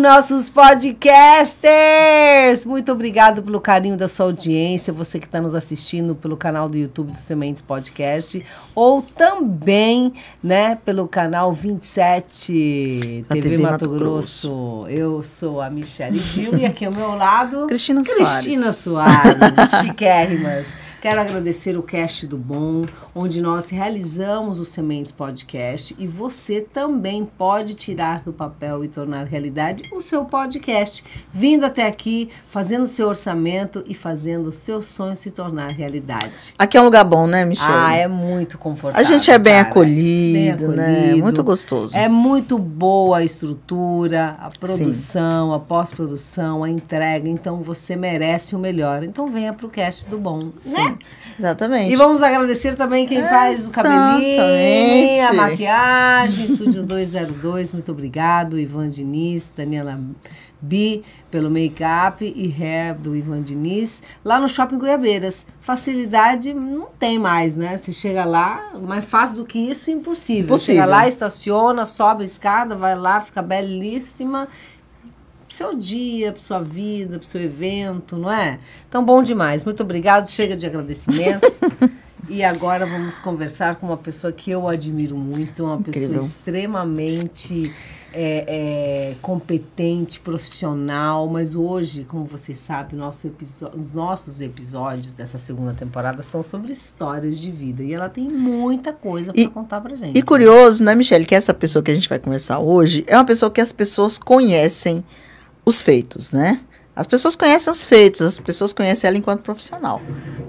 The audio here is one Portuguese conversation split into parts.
nossos podcasters! Muito obrigado pelo carinho da sua audiência, você que está nos assistindo pelo canal do YouTube do Sementes Podcast, ou também, né, pelo canal 27 TV Mato Grosso. Eu sou a Michele Gil e aqui ao meu lado, Cristina Soares, chiquérrimas. Quero agradecer o Cast do Bom, onde nós realizamos o Sementes Podcast e você também pode tirar do papel e tornar realidade o seu podcast, vindo até aqui, fazendo o seu orçamento e fazendo o seu sonho se tornar realidade. Aqui é um lugar bom, né, Michele? Ah, é muito confortável. A gente é bem acolhido, né? Muito gostoso. É muito boa a estrutura, a produção, a pós-produção, a entrega. Então, você merece o melhor. Então, venha para o Cast do Bom, né? Exatamente. E vamos agradecer também quem faz o cabelinho, a maquiagem, Estúdio 202, muito obrigado, Ivan Diniz, Daniela Bi, pelo make-up e hair do Ivan Diniz, lá no Shopping Goiabeiras. Facilidade não tem mais, né? Você chega lá, mais fácil do que isso, impossível. Chega lá, estaciona, sobe a escada, vai lá, fica belíssima, pro seu dia, pra sua vida, pro seu evento, não é? Então, bom demais. Muito obrigado. Chega de agradecimentos. E agora vamos conversar com uma pessoa que eu admiro muito, uma pessoa extremamente competente, profissional, mas hoje, como vocês sabem, os nossos episódios dessa segunda temporada são sobre histórias de vida. E ela tem muita coisa para contar pra gente. E curioso, né, Michele, que essa pessoa que a gente vai conversar hoje é uma pessoa que as pessoas conhecem os feitos, né? As pessoas conhecem os feitos, as pessoas conhecem ela enquanto profissional.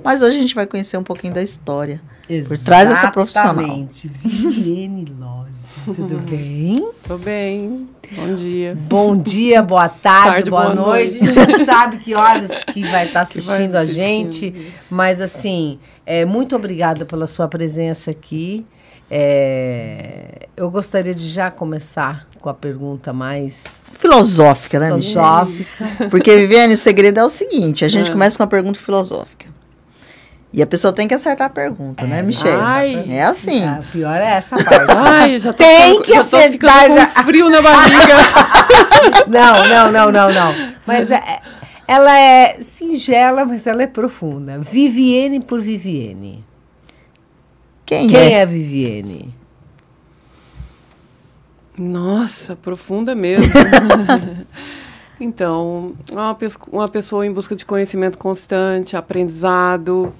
Mas hoje a gente vai conhecer um pouquinho da história por trás dessa profissional. Exatamente. Viviane Lozzi, tudo bem? Tô bem. Bom dia. Bom dia, boa tarde, boa noite. A gente não sabe que horas que vai estar assistindo a gente, mas assim, muito obrigada pela sua presença aqui. Eu gostaria de já começar com a pergunta mais filosófica, né, Michele? Porque, Viviane, o segredo é o seguinte, a gente começa com uma pergunta filosófica. E a pessoa tem que acertar a pergunta, né, Michele? É assim. A pior é essa parte. Ai, já tô, tem que acertar. Já com frio na barriga. Não. Mas ela é singela, mas ela é profunda. Viviane por Viviane. Quem é Viviane? Nossa, profunda mesmo. Então, uma pessoa em busca de conhecimento constante, aprendizado,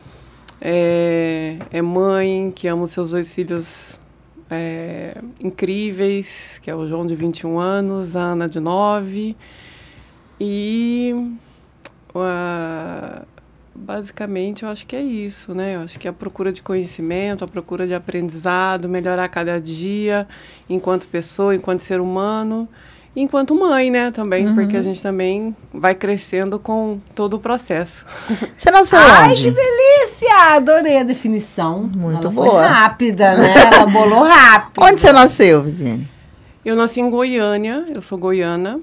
é mãe que ama os seus 2 filhos incríveis, que é o João de 21 anos, a Ana de 9. E basicamente, eu acho que é isso, né? Eu acho que é a procura de conhecimento, a procura de aprendizado, melhorar cada dia, enquanto pessoa, enquanto ser humano, e enquanto mãe, né? Também, porque a gente também vai crescendo com todo o processo. Você nasceu onde? Ai, que delícia! Adorei a definição. Muito boa. Foi rápida, né? Ela bolou rápido. Onde você nasceu, Viviane? Eu nasci em Goiânia, eu sou goiana.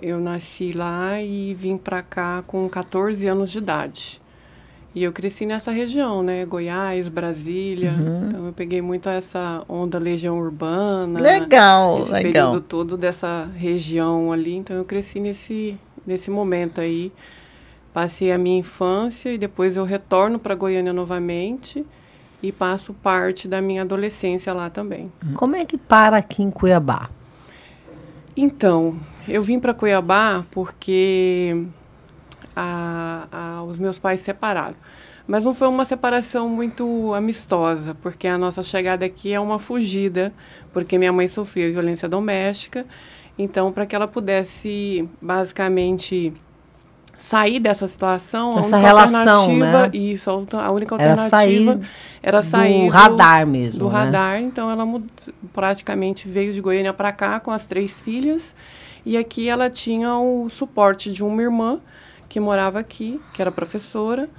Eu nasci lá e vim para cá com 14 anos de idade. E eu cresci nessa região, né? Goiás, Brasília. Então, eu peguei muito essa onda Legião Urbana. Legal, esse período todo dessa região ali. Então, eu cresci nesse momento aí. Passei a minha infância e depois eu retorno para Goiânia novamente e passo parte da minha adolescência lá também. Como é que para aqui em Cuiabá? Então, eu vim para Cuiabá porque os meus pais se separaram. Mas não foi uma separação muito amistosa, porque a nossa chegada aqui é uma fugida, porque minha mãe sofria violência doméstica. Então, para que ela pudesse, basicamente, sair dessa situação, essa relação, né? Isso, a única alternativa era sair do radar mesmo. Do radar. Então, ela praticamente veio de Goiânia para cá com as 3 filhas. E aqui ela tinha o suporte de uma irmã que morava aqui, que era professora.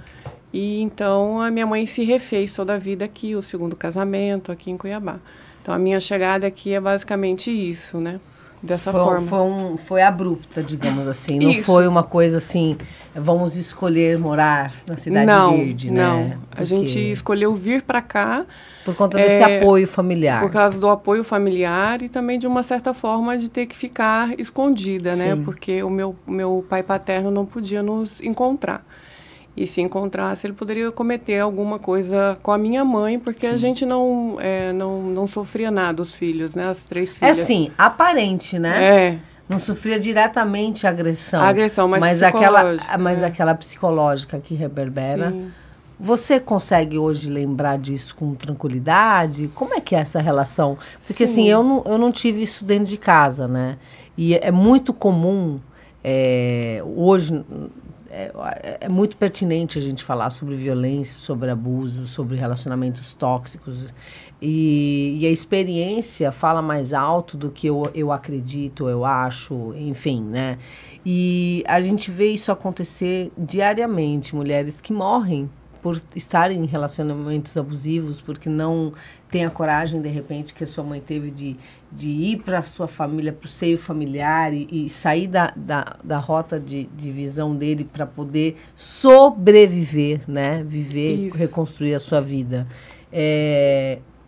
E então a minha mãe se refez toda a vida aqui, o segundo casamento aqui em Cuiabá. Então, a minha chegada aqui é basicamente isso, né? dessa forma. Foi abrupta, digamos assim. Não foi uma coisa assim, vamos escolher morar na Cidade Verde, né? Não, a gente escolheu vir para cá. Por conta desse apoio familiar. Por causa do apoio familiar e também de uma certa forma de ter que ficar escondida, né? Porque o meu pai paterno não podia nos encontrar. E se encontrasse, ele poderia cometer alguma coisa com a minha mãe, porque a gente não sofria nada, os filhos, né? As 3 filhas. É assim, aparente, né? Não sofria diretamente agressão. A agressão, mas psicológica. Mas aquela psicológica que reverbera. Sim. Você consegue hoje lembrar disso com tranquilidade? Como é que é essa relação? Porque assim, eu não tive isso dentro de casa, né? E é muito comum, hoje... É muito pertinente a gente falar sobre violência, sobre abuso, sobre relacionamentos tóxicos. E a experiência fala mais alto do que eu acredito, eu acho, enfim, né? E a gente vê isso acontecer diariamente. Mulheres que morrem por estarem em relacionamentos abusivos, porque não tem a coragem, de repente, que a sua mãe teve de ir para a sua família, para o seio familiar e sair da rota de visão dele para poder sobreviver, né? Viver, reconstruir a sua vida.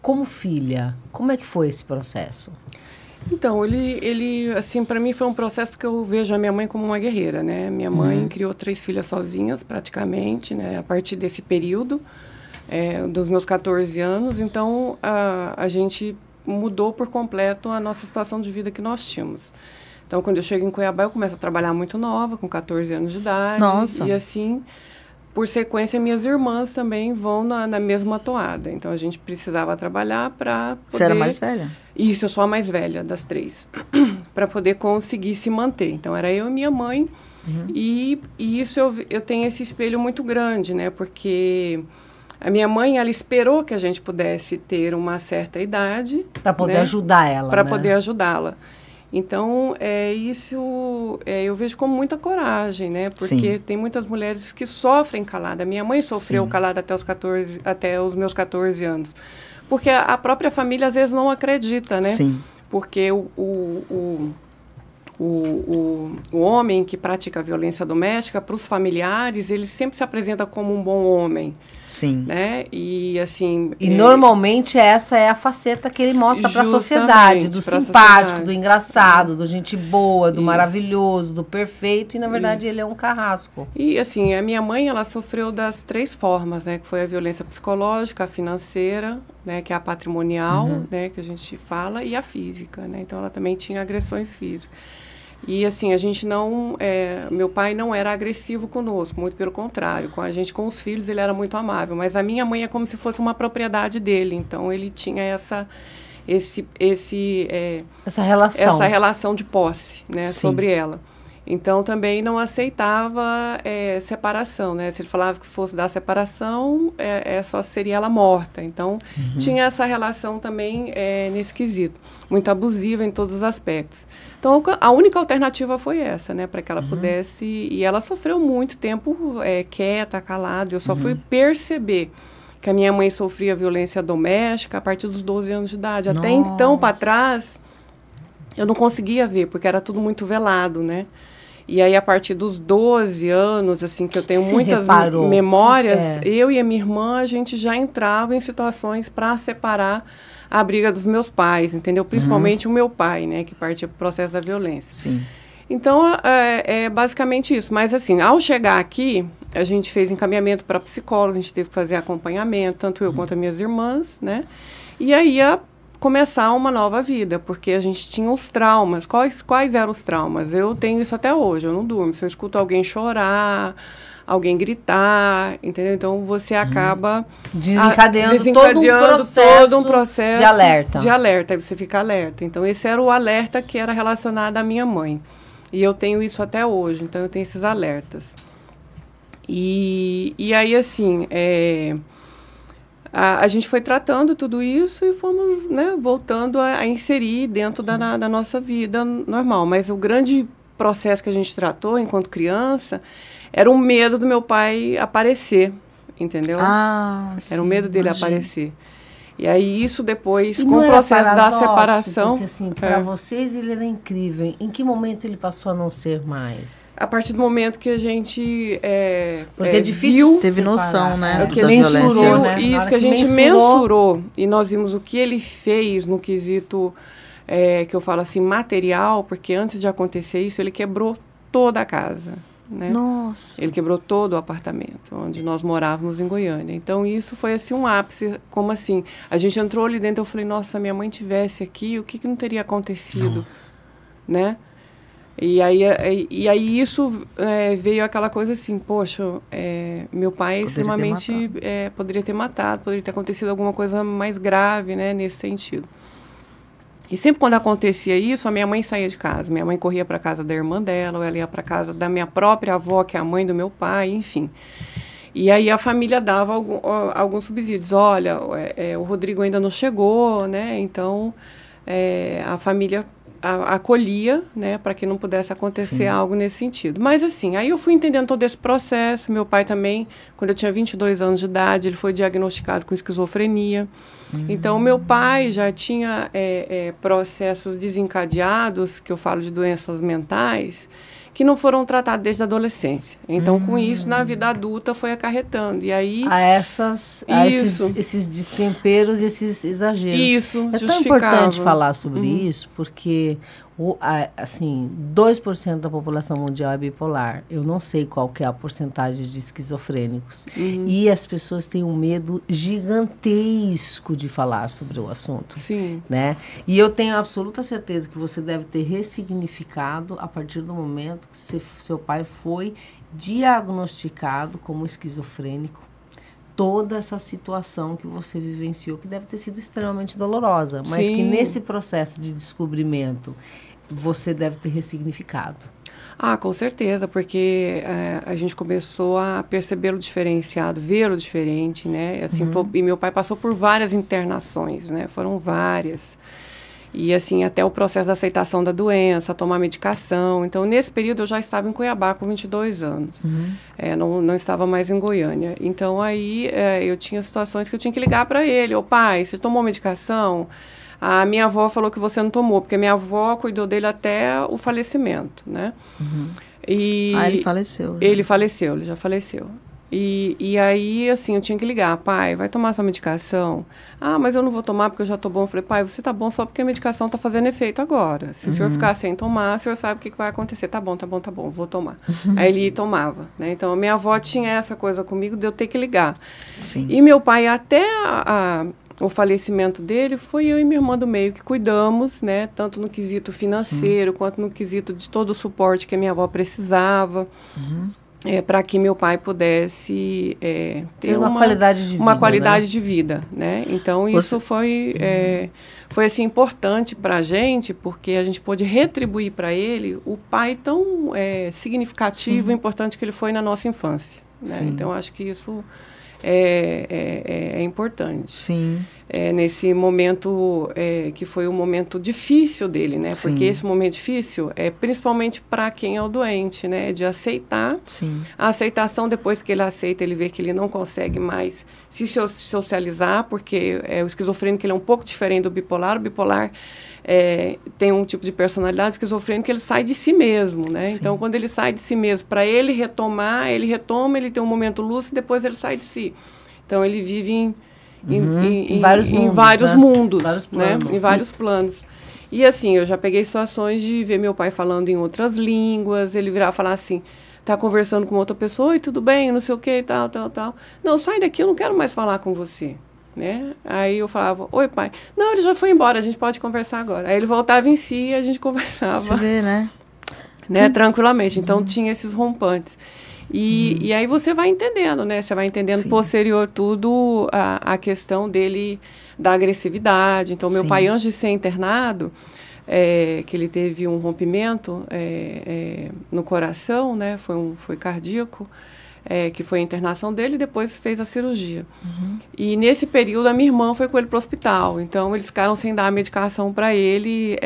Como filha, como é que foi esse processo? Então, ele assim, para mim foi um processo porque eu vejo a minha mãe como uma guerreira, né? Minha mãe criou 3 filhas sozinhas, praticamente, né? A partir desse período, dos meus 14 anos. Então, a gente mudou por completo a nossa situação de vida que nós tínhamos. Então, quando eu chego em Cuiabá, eu começo a trabalhar muito nova, com 14 anos de idade. Nossa. E assim... Por sequência, minhas irmãs também vão na mesma toada. Então, a gente precisava trabalhar para poder... Você era mais velha? Isso, eu sou a mais velha das 3. Para poder conseguir se manter. Então, era eu e minha mãe. E isso eu tenho esse espelho muito grande, né? Porque a minha mãe, ela esperou que a gente pudesse ter uma certa idade... Para poder ajudar ela, Para poder ajudá-la. Então, eu vejo com muita coragem, né? Porque tem muitas mulheres que sofrem calada. Minha mãe sofreu calada até os meus 14 anos. Porque a própria família, às vezes, não acredita, né? Sim. Porque o homem que pratica a violência doméstica, para os familiares, ele sempre se apresenta como um bom homem. Sim. Né? E, assim... E normalmente essa é a faceta que ele mostra para a sociedade, do simpático, do engraçado, do gente boa, do maravilhoso, do perfeito, e na verdade ele é um carrasco. E, assim, a minha mãe, ela sofreu das 3 formas, né? Que foi a violência psicológica, a financeira, né? Que é a patrimonial, né? Que a gente fala, e a física, né? Então, ela também tinha agressões físicas. E, assim, a gente não... meu pai não era agressivo conosco, muito pelo contrário. Com a gente, com os filhos, ele era muito amável. Mas a minha mãe é como se fosse uma propriedade dele. Então, ele tinha essa relação de posse, né? Sobre ela. Então, também não aceitava separação, né? Se ele falava que fosse dar separação, só seria ela morta. Então, tinha essa relação também nesse quesito. Muito abusiva em todos os aspectos. Então, a única alternativa foi essa, né? Para que ela pudesse... E ela sofreu muito tempo quieta, calada. Eu só fui perceber que a minha mãe sofria violência doméstica a partir dos 12 anos de idade. Até então, para trás, eu não conseguia ver, porque era tudo muito velado, né? E aí, a partir dos 12 anos, assim, que eu tenho muitas memórias, eu e a minha irmã, a gente já entrava em situações para separar a briga dos meus pais, entendeu? Principalmente o meu pai, né, que partia para o processo da violência. Sim. Então, é basicamente isso. Mas, assim, ao chegar aqui, a gente fez encaminhamento para psicólogo, a gente teve que fazer acompanhamento, tanto eu quanto as minhas irmãs, né? E aí ia começar uma nova vida, porque a gente tinha os traumas. Quais eram os traumas? Eu tenho isso até hoje, eu não durmo. Se eu escuto alguém chorar, alguém gritar, entendeu? Então, você acaba desencadeando todo um processo de alerta. Aí você fica alerta. Então, esse era o alerta que era relacionado à minha mãe. E eu tenho isso até hoje, então eu tenho esses alertas. E aí, assim, a gente foi tratando tudo isso e fomos, né, voltando a inserir dentro da nossa vida normal. Mas o grande processo que a gente tratou enquanto criança era o medo do meu pai aparecer, entendeu? Ah, sim, era o medo dele aparecer. E aí isso depois, com o processo da separação... Porque assim, para vocês ele era incrível. Em que momento ele passou a não ser mais? A partir do momento que a gente porque é difícil teve noção, né? Que mensurou, né? Isso, que a gente mensurou. E nós vimos o que ele fez no quesito, que eu falo assim, material, porque antes de acontecer isso, ele quebrou toda a casa. Né? Nossa. Ele quebrou todo o apartamento onde nós morávamos em Goiânia. Então isso foi assim um ápice, como assim, a gente entrou ali dentro, eu falei, nossa, minha mãe tivesse aqui, o que não teria acontecido, nossa, né? E aí isso veio aquela coisa assim, poxa, meu pai extremamente poderia ter matado, poderia ter acontecido alguma coisa mais grave, né, nesse sentido. E sempre quando acontecia isso, a minha mãe saía de casa. Minha mãe corria para a casa da irmã dela, ou ela ia para a casa da minha própria avó, que é a mãe do meu pai, enfim. E aí a família dava alguns subsídios. Olha, o Rodrigo ainda não chegou, né? Então, a família acolhia, né? Para que não pudesse acontecer algo nesse sentido. Mas assim, aí eu fui entendendo todo esse processo. Meu pai também, quando eu tinha 22 anos de idade, ele foi diagnosticado com esquizofrenia. Então, meu pai já tinha processos desencadeados, que eu falo de doenças mentais, que não foram tratados desde a adolescência. Então, com isso, na vida adulta, foi acarretando. E aí... esses destemperos e esses exageros. Isso, é tão importante falar sobre isso, porque... assim, 2% da população mundial é bipolar. Eu não sei qual que é a porcentagem de esquizofrênicos. E as pessoas têm um medo gigantesco de falar sobre o assunto. Sim. Né? E eu tenho absoluta certeza que você deve ter ressignificado a partir do momento que seu pai foi diagnosticado como esquizofrênico. Toda essa situação que você vivenciou, que deve ter sido extremamente dolorosa, mas que nesse processo de descobrimento você deve ter ressignificado. Ah, com certeza, porque a gente começou a percebê-lo diferenciado, vê-lo diferente, né? Assim, e meu pai passou por várias internações, né? Foram várias. E, assim, até o processo da aceitação da doença, tomar medicação. Então, nesse período, eu já estava em Cuiabá com 22 anos. Não estava mais em Goiânia. Então, aí, eu tinha situações que eu tinha que ligar para ele. Ô, pai, você tomou medicação? A minha avó falou que você não tomou, porque minha avó cuidou dele até o falecimento, né? Ele faleceu. Ele faleceu, ele já faleceu. E aí, assim, eu tinha que ligar, pai, vai tomar sua medicação? Ah, mas eu não vou tomar porque eu já tô bom. Eu falei, pai, você tá bom só porque a medicação tá fazendo efeito agora. Se o senhor ficar sem tomar, o senhor sabe o que vai acontecer. Tá bom, vou tomar. Aí ele tomava, né? Então, a minha avó tinha essa coisa comigo de eu ter que ligar. Sim. E meu pai, até o falecimento dele, foi eu e minha irmã do meio que cuidamos, né? Tanto no quesito financeiro, quanto no quesito de todo o suporte que a minha avó precisava. Para que meu pai pudesse ter uma qualidade de vida. Uma qualidade de vida, né? Então, isso foi assim, importante para a gente, porque a gente pôde retribuir para ele o pai tão significativo e importante que ele foi na nossa infância. Né? Então, acho que isso é importante. Sim. Nesse momento que foi um momento difícil dele, né? Sim. Porque esse momento difícil é principalmente para quem é o doente, né? De aceitar. Sim. A aceitação, depois que ele aceita, ele vê que ele não consegue mais se socializar, porque o esquizofrênico ele é um pouco diferente do bipolar. O bipolar tem um tipo de personalidade, esquizofrênico ele sai de si mesmo, né? Sim. Então, quando ele sai de si mesmo, para ele retomar, ele tem um momento lúcido, depois ele sai de si. Então, ele vive em vários mundos, né? Em vários planos. E assim, eu já peguei situações de ver meu pai falando em outras línguas, ele virar e falar assim, tá conversando com outra pessoa, oi, tudo bem, não sei o que, tal. Não, sai daqui, eu não quero mais falar com você. Né? Aí eu falava, oi pai, não, ele já foi embora, a gente pode conversar agora. Aí ele voltava em si e a gente conversava. Você vê, né? Tranquilamente, então tinha esses rompantes. E aí você vai entendendo, né? Você vai entendendo posterior tudo a questão dele, da agressividade. Então, meu pai, antes de ser internado, que ele teve um rompimento no coração, né? Foi cardíaco, que foi a internação dele, e depois fez a cirurgia. E nesse período, a minha irmã foi com ele para o hospital. Então, eles ficaram sem dar a medicação para ele,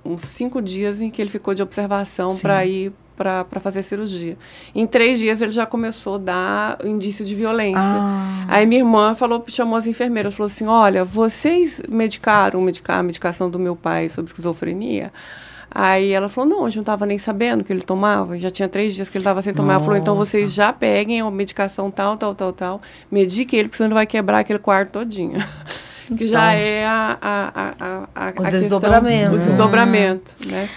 uns 5 dias em que ele ficou de observação para ir para fazer cirurgia. Em 3 dias ele já começou a dar indício de violência. Aí minha irmã chamou as enfermeiras, falou assim, olha, vocês medicaram a medicação do meu pai sobre esquizofrenia? Aí ela falou, não, a gente não estava nem sabendo que ele tomava, já tinha 3 dias que ele estava sem tomar. Ela falou, então vocês já peguem a medicação tal, mediquem ele, porque senão ele vai quebrar aquele quarto todinho. Então, que já é o desdobramento. O desdobramento, né?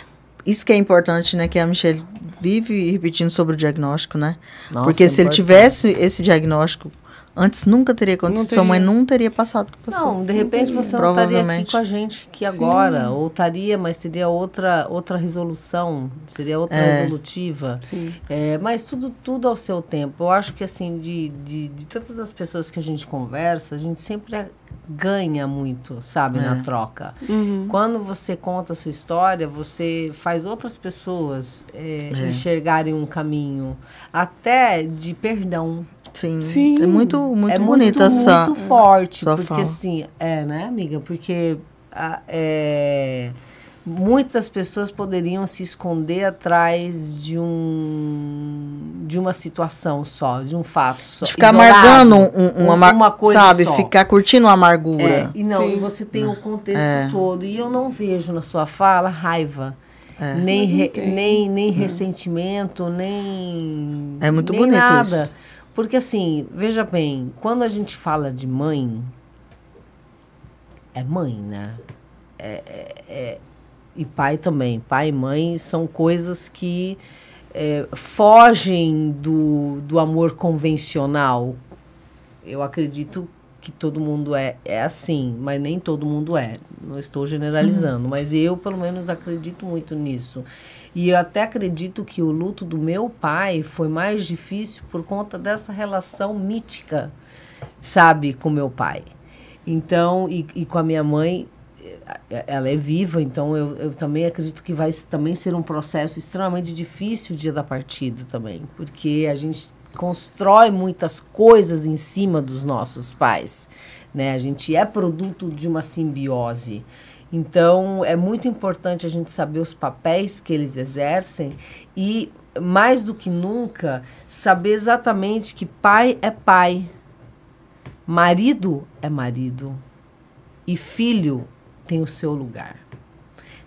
Isso que é importante, né? Que a Michelle vive repetindo sobre o diagnóstico, né? Nossa, porque se ele tivesse esse diagnóstico antes, nunca teria acontecido. Sua mãe não teria passado o que passou. Não, de repente você não estaria aqui com a gente aqui agora. Ou estaria, mas seria outra resolução. Seria outra resolutiva. Mas tudo ao seu tempo. Eu acho que, assim, de todas as pessoas que a gente conversa, a gente sempre ganha muito, sabe, na troca. Quando você conta a sua história, você faz outras pessoas enxergarem um caminho, até de perdão. Sim. É muito bonita essa... muito forte. Porque, fala. assim, né, amiga? Porque muitas pessoas poderiam se esconder atrás de uma situação só, de um fato só. De ficar amargando uma coisa, sabe? Só. Ficar curtindo a amargura. E você tem o contexto todo. E eu não vejo na sua fala raiva. Nem ressentimento, nem... É muito nem bonito nada. isso. Porque, assim, veja bem, quando a gente fala de mãe, é mãe, né? E pai também. Pai e mãe são coisas que fogem do amor convencional. Eu acredito que todo mundo é assim, mas nem todo mundo é. Não estou generalizando, mas eu, pelo menos, acredito muito nisso. E eu até acredito que o luto do meu pai foi mais difícil por conta dessa relação mítica, sabe, com meu pai. Então, e com a minha mãe, ela é viva, então eu também acredito que vai também ser um processo extremamente difícil o dia da partida também, porque a gente constrói muitas coisas em cima dos nossos pais, né? A gente é produto de uma simbiose. Então, é muito importante a gente saber os papéis que eles exercem e, mais do que nunca, saber exatamente que pai é pai, marido é marido e filho tem o seu lugar.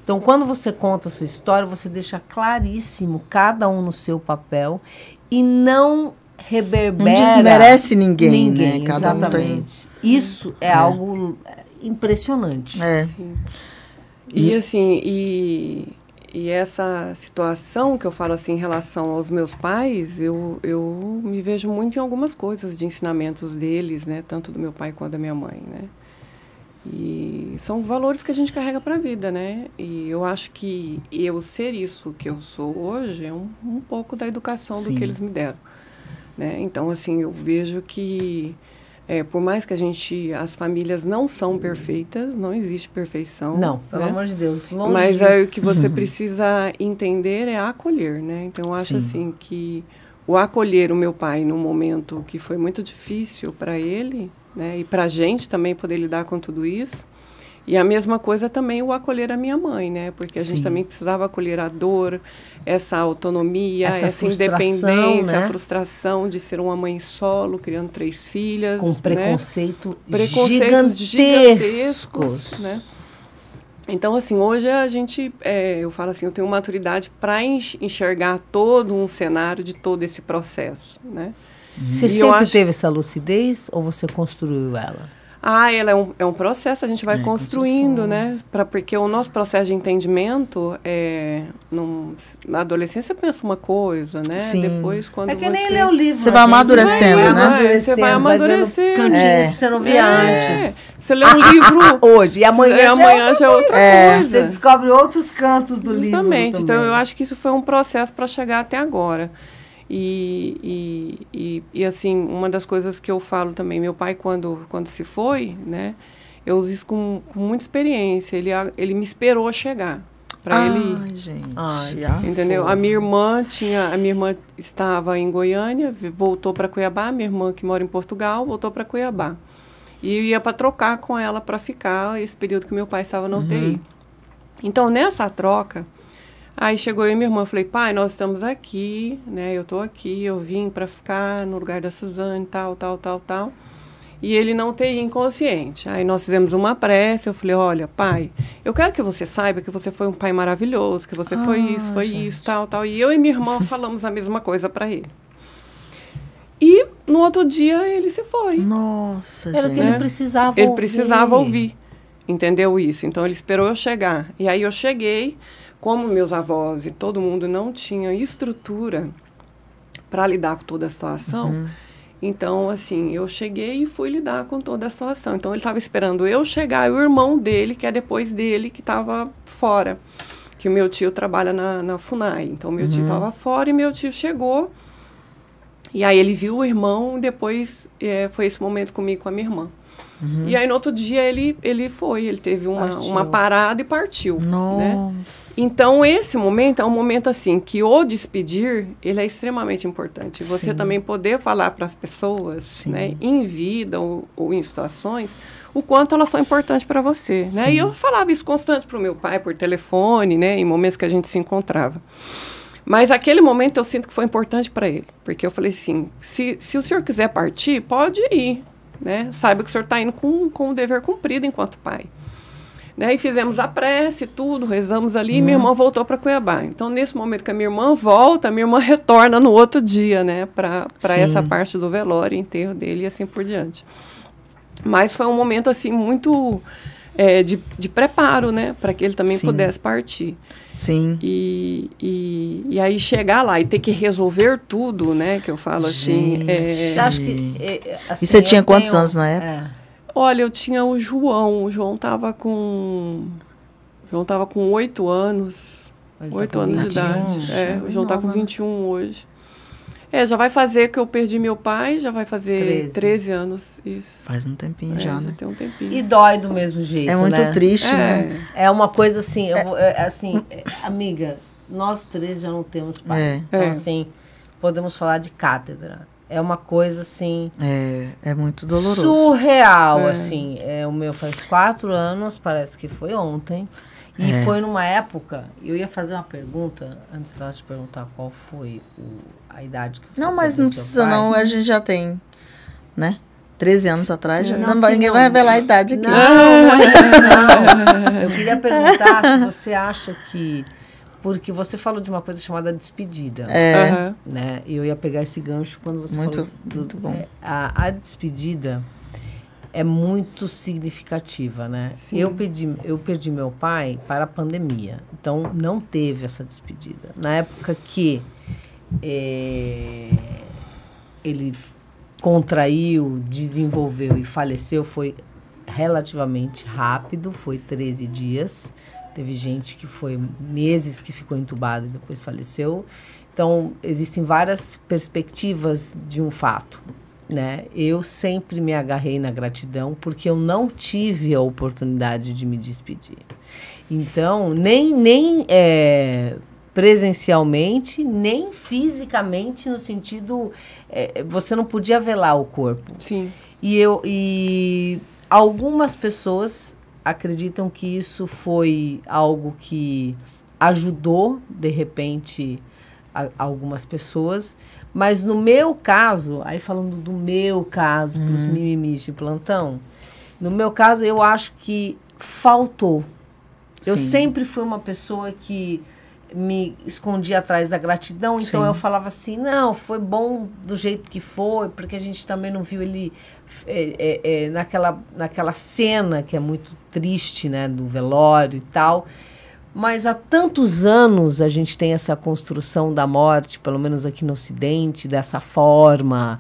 Então, quando você conta a sua história, você deixa claríssimo cada um no seu papel e não reverbera... Não desmerece ninguém, né? Cada exatamente. Um tem... Isso é algo... impressionante. Sim. E assim, e essa situação que eu falo assim em relação aos meus pais, eu me vejo muito em algumas coisas de ensinamentos deles, né? Tanto do meu pai quanto da minha mãe, né? E são valores que a gente carrega para a vida, né? E eu acho que eu ser isso que eu sou hoje é um pouco da educação do que eles me deram, né? Então, assim, eu vejo que por mais que as famílias não são perfeitas, não existe perfeição. Não, pelo amor de Deus, longe mas disso. O que você precisa entender é acolher, né? Então, eu acho assim que o acolher o meu pai num momento que foi muito difícil para ele, né? E para a gente também poder lidar com tudo isso. E a mesma coisa também o acolher a minha mãe, né? Porque a gente também precisava acolher a dor, essa autonomia, essa independência, né? A frustração de ser uma mãe solo, criando 3 filhas. Com preconceitos gigantescos, né? Então, assim, hoje a gente, eu falo assim, eu tenho maturidade para enxergar todo um cenário de todo esse processo, né? Você sempre teve essa lucidez ou você construiu ela? Ela é um processo, a gente vai construindo, né? Porque o nosso processo de entendimento, na adolescência você pensa uma coisa, né? Sim. Depois, quando que nem ler o livro. Você vai amadurecendo, né? Você vai amadurecendo. Cantinhos que você não via antes. Você lê um livro hoje, e amanhã já é outra coisa. Você descobre outros cantos do livro. Justamente. Então, eu acho que isso foi um processo para chegar até agora. E assim, uma das coisas que eu falo também, meu pai, quando se foi, né, eu uso isso com muita experiência. Ele me esperou chegar. Para ele. Gente. Entendeu? A minha irmã estava em Goiânia, voltou para Cuiabá, minha irmã que mora em Portugal, voltou para Cuiabá. E eu ia para trocar com ela para ficar esse período que meu pai estava na UTI. Então, nessa troca, Aí chegou eu e minha irmã, falei, pai, nós estamos aqui, né? Eu tô aqui, eu vim para ficar no lugar da Suzane, tal. E ele não teria inconsciente. Aí nós fizemos uma prece, eu falei, olha, pai, eu quero que você saiba que você foi um pai maravilhoso, que você foi isso, tal. E eu e minha irmã falamos a mesma coisa para ele. E no outro dia ele se foi. Nossa, Era gente. que ele precisava ouvir. Ele precisava ouvir, entendeu isso? Então ele esperou eu chegar. E aí eu cheguei, como meus avós e todo mundo não tinha estrutura para lidar com toda a situação, então, assim, eu cheguei e fui lidar com toda a situação. Então, ele estava esperando eu chegar e o irmão dele, que é depois dele, que estava fora. Que o meu tio trabalha na FUNAI. Então, meu tio estava fora e meu tio chegou. E aí, ele viu o irmão e depois foi esse momento comigo, com a minha irmã. E aí, no outro dia, ele teve uma parada e partiu. Nossa. Né? Então, esse momento é um momento, assim, que o despedir, ele é extremamente importante. Você também poder falar para as pessoas, né, em vida ou em situações, o quanto elas são importantes para você, né? E eu falava isso constante para o meu pai, por telefone, né, em momentos que a gente se encontrava. Mas aquele momento eu sinto que foi importante para ele. Porque eu falei assim, se o senhor quiser partir, pode ir. Né? Saiba que o senhor está indo com o dever cumprido enquanto pai. Né? E fizemos a prece, tudo, rezamos ali, e minha irmã voltou para Cuiabá. Então, nesse momento que a minha irmã volta, a minha irmã retorna no outro dia, né? Para essa parte do velório, enterro dele e assim por diante. Mas foi um momento, assim, muito de preparo, né? Para que ele também pudesse partir. Sim. E aí chegar lá e ter que resolver tudo, né? Que eu falo assim. Você acha que, assim, e você tinha quantos anos na época? Olha, eu tinha o João. O João estava com 8 anos. 8 anos de idade. O João está com 21 hoje. Já vai fazer que eu perdi meu pai, já vai fazer 13 anos, isso. Faz um tempinho já, né? Tem um tempinho. E dói do mesmo jeito, É muito triste, né? É uma coisa assim, amiga, nós três já não temos pai. Então, assim, podemos falar de cátedra. É uma coisa, assim... É muito doloroso. Surreal, assim. O meu faz 4 anos, parece que foi ontem. E foi numa época... Eu ia fazer uma pergunta, antes de te perguntar qual foi a idade que você... Não, mas não precisa não, a gente já tem, né? 13 anos atrás, ninguém vai revelar a idade aqui. Não. Eu queria perguntar se você acha que... Porque você falou de uma coisa chamada despedida. Né? E eu ia pegar esse gancho quando você falou... Muito bom. A despedida é muito significativa, né? Eu perdi meu pai para a pandemia. Então, não teve essa despedida. Na época que ele contraiu, desenvolveu e faleceu, foi relativamente rápido, foi 13 dias. Teve gente que foi meses que ficou entubada e depois faleceu. Então, existem várias perspectivas de um fato, né? Eu sempre me agarrei na gratidão porque eu não tive a oportunidade de me despedir. Então, nem presencialmente, nem fisicamente, no sentido... você não podia velar o corpo. Sim. E algumas pessoas acreditam que isso foi algo que ajudou, de repente, algumas pessoas. Mas no meu caso, aí falando do meu caso, para os mimimis de plantão, no meu caso, eu acho que faltou. Eu sempre fui uma pessoa que me escondia atrás da gratidão, então eu falava assim, não, foi bom do jeito que foi, porque a gente também não viu ele naquela cena que é muito triste, né, do velório e tal. Mas há tantos anos a gente tem essa construção da morte, pelo menos aqui no Ocidente, dessa forma,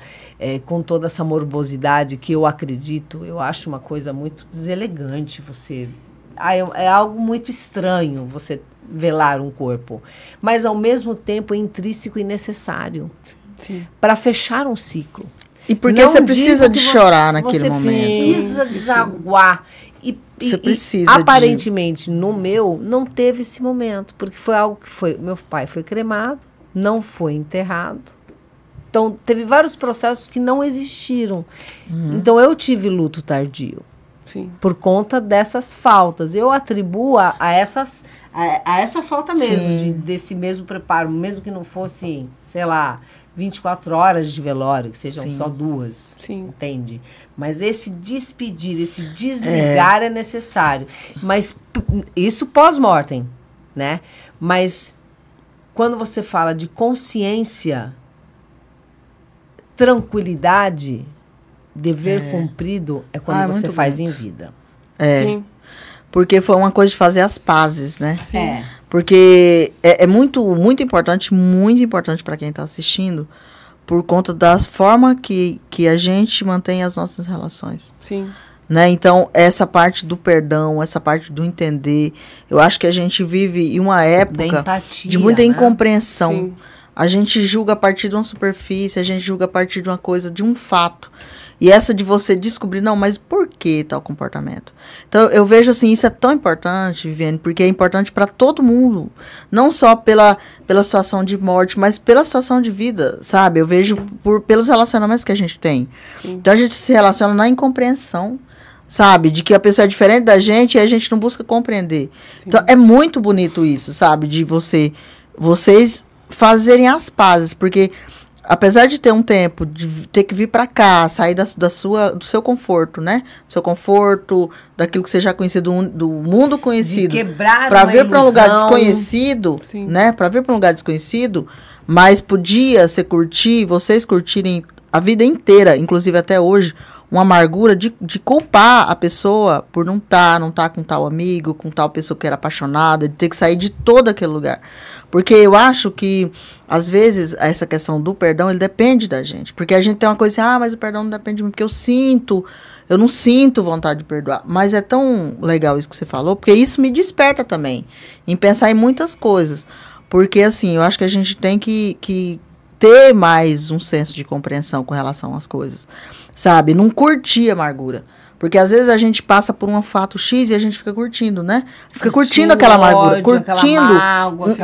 com toda essa morbosidade que eu acredito, eu acho uma coisa muito deselegante você... é algo muito estranho você velar um corpo, mas ao mesmo tempo é intrínseco e necessário para fechar um ciclo. E porque você precisa de chorar naquele momento. Você precisa desaguar. Você precisa aparentemente, no meu, não teve esse momento, porque foi algo que foi... Meu pai foi cremado, não foi enterrado. Então, teve vários processos que não existiram. Então, eu tive luto tardio. Sim. Por conta dessas faltas. Eu atribuo a essa falta mesmo, desse mesmo preparo, mesmo que não fosse, sei lá, 24 horas de velório, que sejam só 2, entende? Mas esse despedir, esse desligar é necessário. Mas isso pós-mortem, né? Mas quando você fala de consciência, tranquilidade, dever cumprido, é quando você faz em vida. Sim. Porque foi uma coisa de fazer as pazes, né? Sim. Porque é muito importante para quem está assistindo, por conta da forma que a gente mantém as nossas relações. Sim. Né? Então, essa parte do perdão, essa parte do entender, eu acho que a gente vive em uma época empatia, de muita incompreensão. Sim. A gente julga a partir de uma superfície, a gente julga a partir de uma coisa, de um fato. E essa de você descobrir, não, mas por que tal comportamento? Então, eu vejo assim, isso é tão importante, Viviane, porque é importante para todo mundo. Não só pela situação de morte, mas pela situação de vida, sabe? Eu vejo pelos relacionamentos que a gente tem. Sim. Então, a gente se relaciona na incompreensão, sabe? De que a pessoa é diferente da gente e a gente não busca compreender. Sim. Então, é muito bonito isso, sabe? De vocês fazerem as pazes, porque apesar de ter um tempo, de ter que vir para cá, sair do seu conforto, né? Do seu conforto, daquilo que você já conhecia do mundo conhecido, para vir para um lugar desconhecido, Sim. né? Para vir para um lugar desconhecido, mas podia vocês curtirem a vida inteira, inclusive até hoje, uma amargura de culpar a pessoa por não tá com tal amigo, com tal pessoa que era apaixonada, de ter que sair de todo aquele lugar. Porque eu acho que, às vezes, essa questão do perdão, ele depende da gente. Porque a gente tem uma coisa assim, mas o perdão não depende de mim, porque eu não sinto vontade de perdoar. Mas é tão legal isso que você falou, porque isso me desperta também, em pensar em muitas coisas. Porque, assim, eu acho que a gente tem que ter mais um senso de compreensão com relação às coisas, sabe? Não curtir a amargura. Porque às vezes a gente passa por um fato X e a gente fica curtindo, né? Fica curtindo aquela amargura, curtindo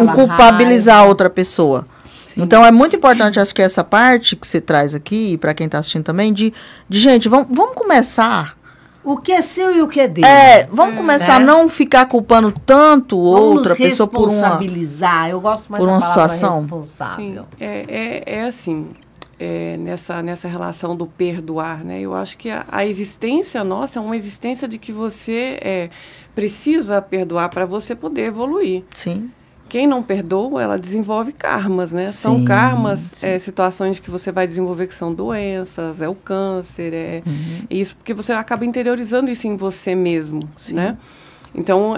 um culpabilizar a outra pessoa. Sim. Então é muito importante, acho que essa parte que você traz aqui, para quem está assistindo também, de gente, vamos começar. O que é seu e o que é dele. Vamos começar a não ficar culpando tanto outra pessoa por uma... responsabilizar. Eu gosto mais por uma da palavra situação responsável. Sim. É assim, nessa relação do perdoar, né? Eu acho que a existência nossa é uma existência de que você precisa perdoar para você poder evoluir. Sim. Quem não perdoa, ela desenvolve karmas, né? São karmas, situações que você vai desenvolver que são doenças, o câncer, isso, porque você acaba interiorizando isso em você mesmo, né? Então,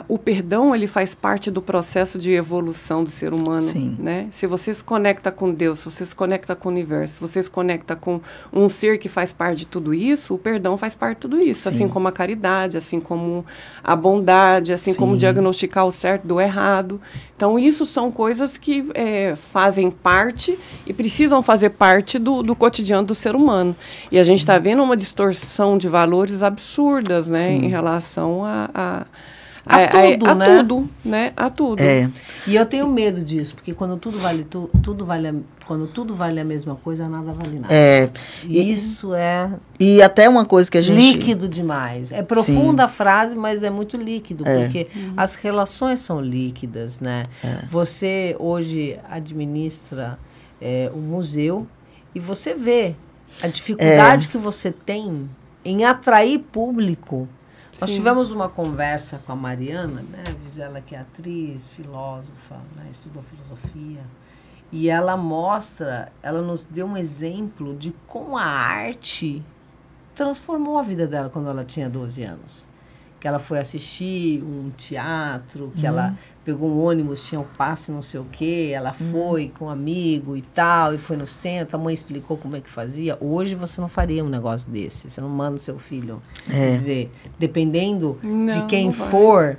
o perdão, ele faz parte do processo de evolução do ser humano, né? Se você se conecta com Deus, se você se conecta com o universo, se você se conecta com um ser que faz parte de tudo isso, o perdão faz parte de tudo isso, assim como a caridade, assim como a bondade, assim como diagnosticar o certo do errado. Então, isso são coisas que fazem parte e precisam fazer parte do cotidiano do ser humano. E a gente está vendo uma distorção de valores absurdas, né? Em relação a tudo, né? A tudo. E eu tenho medo disso, porque quando tudo vale a mesma coisa, nada vale nada. Isso E até uma coisa que a gente... líquido demais. É profunda a frase, mas é muito líquido, porque as relações são líquidas, né? Você hoje administra um museu e você vê a dificuldade que você tem em atrair público. Nós tivemos uma conversa com a Mariana, né? Ela que é atriz, filósofa, né? Estudou filosofia. E ela nos deu um exemplo de como a arte transformou a vida dela quando ela tinha 12 anos. Que ela foi assistir um teatro, que ela pegou um ônibus, tinha um passe não sei o quê, ela foi com um amigo e tal, e foi no centro, a mãe explicou como é que fazia. Hoje você não faria um negócio desse, você não manda o seu filho. Quer dizer, dependendo de quem for,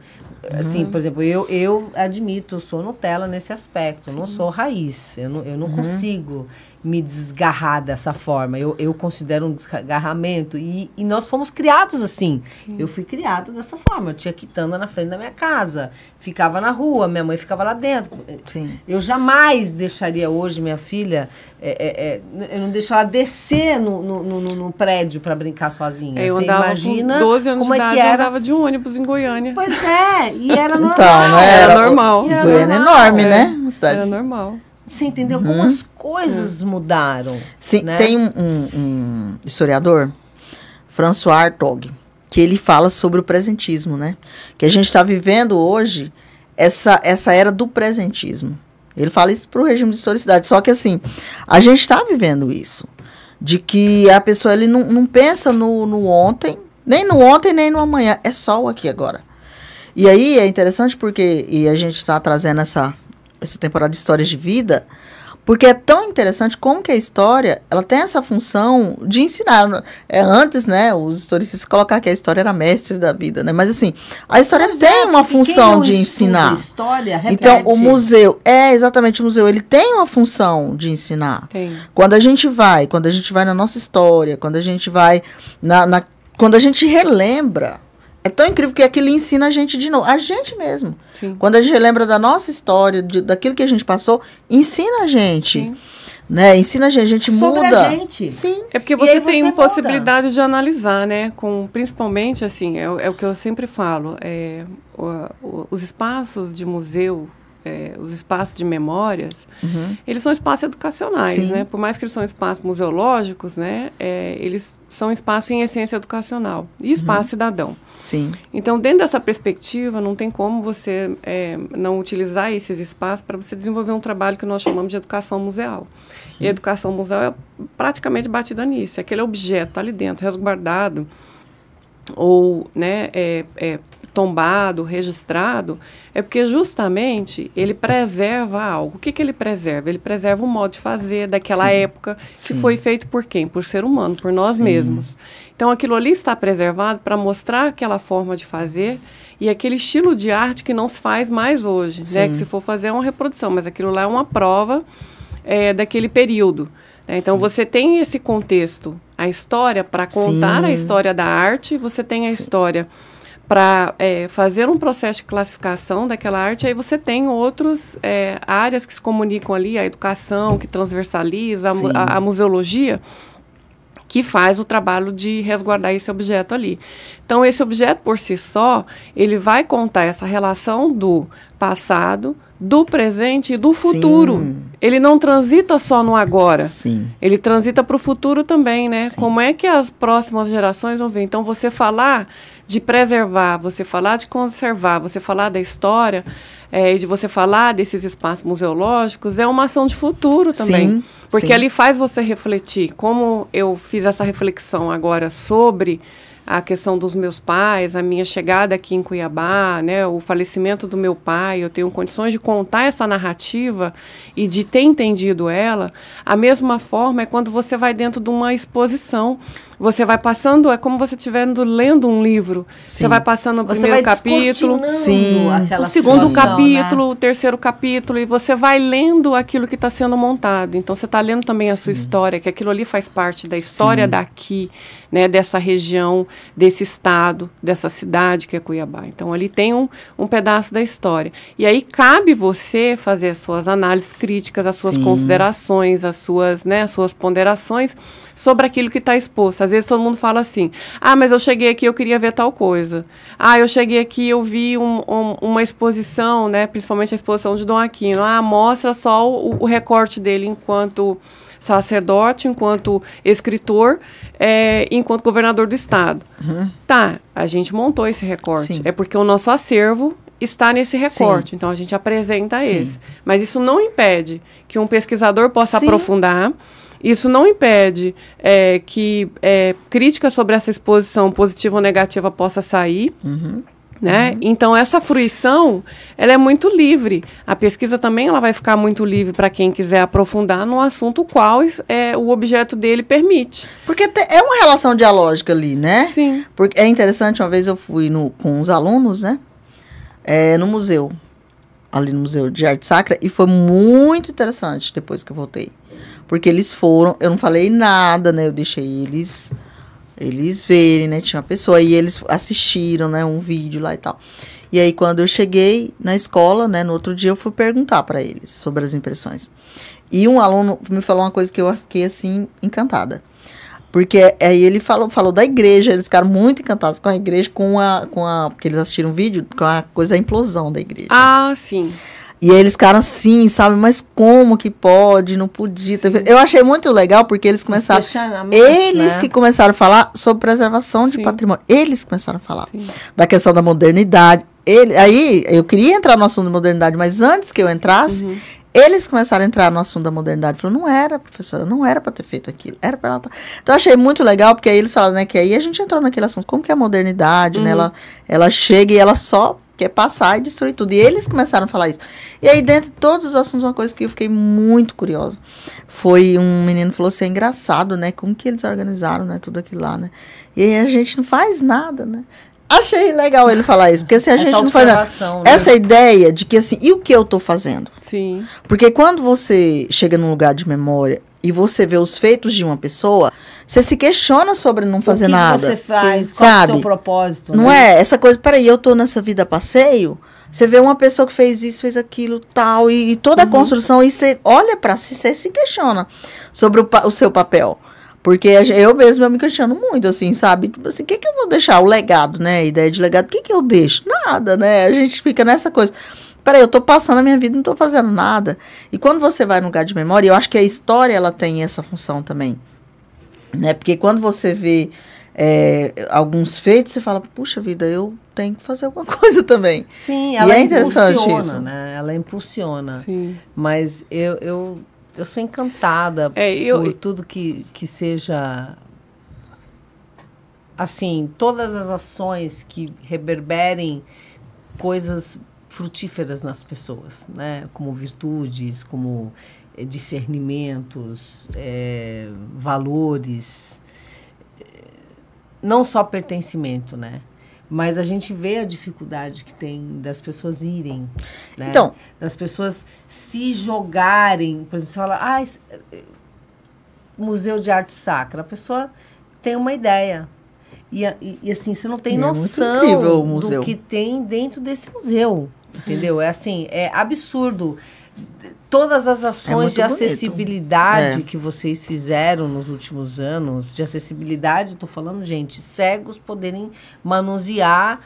assim, por exemplo, eu admito, eu sou Nutella nesse aspecto, eu não sou raiz, eu não consigo me desgarrar dessa forma. Eu considero um desgarramento. E nós fomos criados assim. Eu fui criada dessa forma. Eu tinha quitanda na frente da minha casa. Ficava na rua, minha mãe ficava lá dentro. Sim. Eu jamais deixaria hoje minha filha... eu não deixo ela descer no prédio para brincar sozinha. Eu Você andava imagina com 12 anos como de é idade, que era? eu andava de ônibus em Goiânia. Pois é, e era normal. Então, né? Era normal. Goiânia é enorme, né? Uma cidade. Era normal. Você entendeu como as coisas mudaram? Sim, né? tem um historiador, François Hartog, que ele fala sobre o presentismo, né? Que a gente está vivendo hoje essa era do presentismo. Ele fala isso para o regime de historicidade. Só que, assim, a gente está vivendo isso. De que a pessoa ele não pensa no ontem, nem no amanhã. É só o aqui agora. E aí é interessante porque... E a gente está trazendo essa temporada de histórias de vida... Porque é tão interessante como que a história, ela tem essa função de ensinar. Antes, né, os historicistas colocaram que a história era mestre da vida, né? Mas assim, a história tem uma função de ensinar. História, então, o museu, exatamente o museu, ele tem uma função de ensinar. Tem. Quando a gente vai na nossa história, quando a gente vai quando a gente relembra, é tão incrível que aquilo ensina a gente de novo. A gente mesmo. Sim. Quando a gente lembra da nossa história, daquilo que a gente passou, ensina a gente. Sim. Né? Ensina a gente Sobre muda. a gente. Sim. É porque você tem muda. possibilidade de analisar, né? Principalmente, assim, é o que eu sempre falo. Os espaços de museu, os espaços de memórias, eles são espaços educacionais, Sim. né? Por mais que eles são espaços museológicos, né? Eles são espaços em essência educacional e espaço cidadão. Sim. Então, dentro dessa perspectiva, não tem como você não utilizar esses espaços para você desenvolver um trabalho que nós chamamos de educação museal. E a educação museal é praticamente batida nisso. Aquele objeto está ali dentro, resguardado, ou né, tombado, registrado, é porque justamente ele preserva algo. O que ele preserva? Ele preserva o modo de fazer daquela época que foi feito por quem? Por ser humano, por nós mesmos. Então, aquilo ali está preservado para mostrar aquela forma de fazer e aquele estilo de arte que não se faz mais hoje, né? Que se for fazer é uma reprodução, mas aquilo lá é uma prova daquele período. Né? Então, você tem esse contexto, a história para contar a história da arte, você tem a história para fazer um processo de classificação daquela arte, aí você tem outras áreas que se comunicam ali, a educação, que transversaliza, a museologia, que faz o trabalho de resguardar esse objeto ali. Então, esse objeto, por si só, ele vai contar essa relação do passado, do presente e do futuro. Sim. Ele não transita só no agora. Sim. Ele transita para o futuro também, né? Sim. Como é que as próximas gerações vão ver? Então, você falar de preservar, você falar de conservar, você falar da história, e de você falar desses espaços museológicos, é uma ação de futuro também. Sim. Porque ali faz você refletir. Como eu fiz essa reflexão agora sobre a questão dos meus pais, a minha chegada aqui em Cuiabá, né, o falecimento do meu pai, eu tenho condições de contar essa narrativa e de ter entendido ela. A mesma forma é quando você vai dentro de uma exposição. Você vai passando, é como você estiver lendo um livro. Sim. Você vai passando o primeiro capítulo, o segundo capítulo, o terceiro capítulo, e você vai lendo aquilo que está sendo montado. Então, você está lendo também a sua história, que aquilo ali faz parte da história daqui, né, dessa região, desse estado, dessa cidade que é Cuiabá. Então, ali tem um pedaço da história. E aí, cabe você fazer as suas análises críticas, as suas considerações, as suas ponderações sobre aquilo que está exposto. Às vezes todo mundo fala assim, mas eu cheguei aqui, eu queria ver tal coisa. Eu cheguei aqui, eu vi uma exposição, né, principalmente a exposição de Dom Aquino. Mostra só o recorte dele enquanto sacerdote, enquanto escritor, enquanto governador do estado. Tá, a gente montou esse recorte. É porque o nosso acervo está nesse recorte. Então, a gente apresenta esse. Mas isso não impede que um pesquisador possa aprofundar. Isso não impede que crítica sobre essa exposição, positiva ou negativa, possa sair. Né? Então, essa fruição, ela é muito livre. A pesquisa também ela vai ficar muito livre para quem quiser aprofundar no assunto qual o objeto dele permite. Porque é uma relação dialógica ali, né? Sim. Porque é interessante, uma vez eu fui com os alunos, né? No museu, ali no Museu de Arte Sacra, e foi muito interessante depois que eu voltei. porque eles foram, eu não falei nada, né? Eu deixei eles verem, né? Tinha uma pessoa, e eles assistiram, né? Um vídeo lá e tal. E aí, quando eu cheguei na escola, né? No outro dia, eu fui perguntar para eles sobre as impressões. E um aluno me falou uma coisa que eu fiquei, assim, encantada. Porque aí ele falou da igreja, eles ficaram muito encantados com a igreja, porque eles assistiram um vídeo com a coisa da implosão da igreja. Ah, sim. E aí eles ficaram assim, sabe, mas como que pode, não podia ter... Eu achei muito legal, porque eles começaram... Eles, né, que começaram a falar sobre preservação de patrimônio. Eles começaram a falar da questão da modernidade. Aí eu queria entrar no assunto da modernidade, mas antes que eu entrasse... Eles começaram a entrar no assunto da modernidade. Falaram, não era, professora, não era para ter feito aquilo. Era para ela tá. Então, eu achei muito legal, porque aí eles falaram, né, que aí a gente entrou naquele assunto. Como que é a modernidade, né? Ela chega e ela só quer passar e destruir tudo. E eles começaram a falar isso. E aí, dentre todos os assuntos, uma coisa que eu fiquei muito curiosa. Foi um menino que falou assim, é engraçado, né? Como que eles organizaram, né? Tudo aquilo lá, né? E aí a gente não faz nada, né? Achei legal ele falar isso, porque assim, a gente não faz nada. Né? Essa ideia de que assim, e o que eu estou fazendo? Sim. Porque quando você chega num lugar de memória e você vê os feitos de uma pessoa, você se questiona sobre não fazer nada. O que você faz? Sim. Qual é o seu propósito? Não é? Essa coisa, peraí, eu estou nessa vida a passeio, você vê uma pessoa que fez isso, fez aquilo, tal, e toda a construção, e você olha para si, você se questiona sobre o seu papel. Porque eu mesma me questiono muito, assim, sabe? Tipo assim, o que eu vou deixar? O legado, né? A ideia de legado, o que eu deixo? Nada, né? A gente fica nessa coisa. Peraí, eu tô passando a minha vida, não tô fazendo nada. E quando você vai no lugar de memória, eu acho que a história, ela tem essa função também. Né? Porque quando você vê alguns feitos, você fala, puxa vida, eu tenho que fazer alguma coisa também. Sim, ela impulsiona, isso, né? Ela impulsiona. Sim. Mas eu sou encantada por tudo que seja, assim, todas as ações que reverberem coisas frutíferas nas pessoas, né? Como virtudes, como discernimentos, valores, não só pertencimento, né? Mas a gente vê a dificuldade que tem das pessoas irem, né? Então, das pessoas se jogarem. Por exemplo, você fala, Museu de Arte Sacra. A pessoa tem uma ideia. E assim, você não tem noção do que tem dentro desse museu. Entendeu? É assim, é absurdo. Todas as ações de acessibilidade que vocês fizeram nos últimos anos, de acessibilidade, estou falando, gente, cegos poderem manusear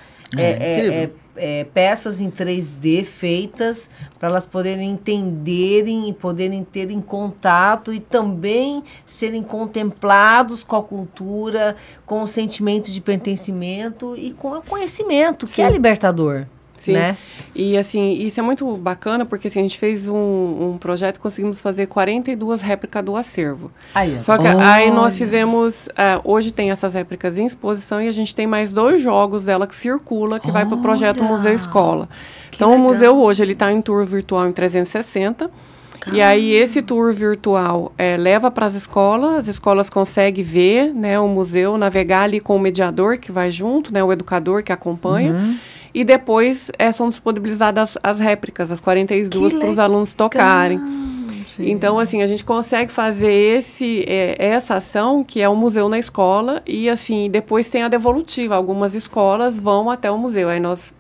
peças em 3D feitas para elas poderem entenderem e poderem ter em contato e também serem contemplados com a cultura, com o sentimento de pertencimento e com o conhecimento, que é libertador. Sim, né? E assim, isso é muito bacana, porque assim, a gente fez um projeto e conseguimos fazer 42 réplicas do acervo. Só que aí nós fizemos, hoje tem essas réplicas em exposição e a gente tem mais 2 jogos dela que circula, que vai para o projeto Museu Escola. Então legal. O museu hoje, ele está em tour virtual em 360, e aí esse tour virtual leva para as escolas conseguem ver, né, o museu, navegar ali com o mediador que vai junto, né, o educador que acompanha. E depois são disponibilizadas as réplicas, as 42, para os alunos tocarem. Sim. Então, assim, a gente consegue fazer essa ação, que é o museu na escola, e assim, depois tem a devolutiva. Algumas escolas vão até o museu. Aí nós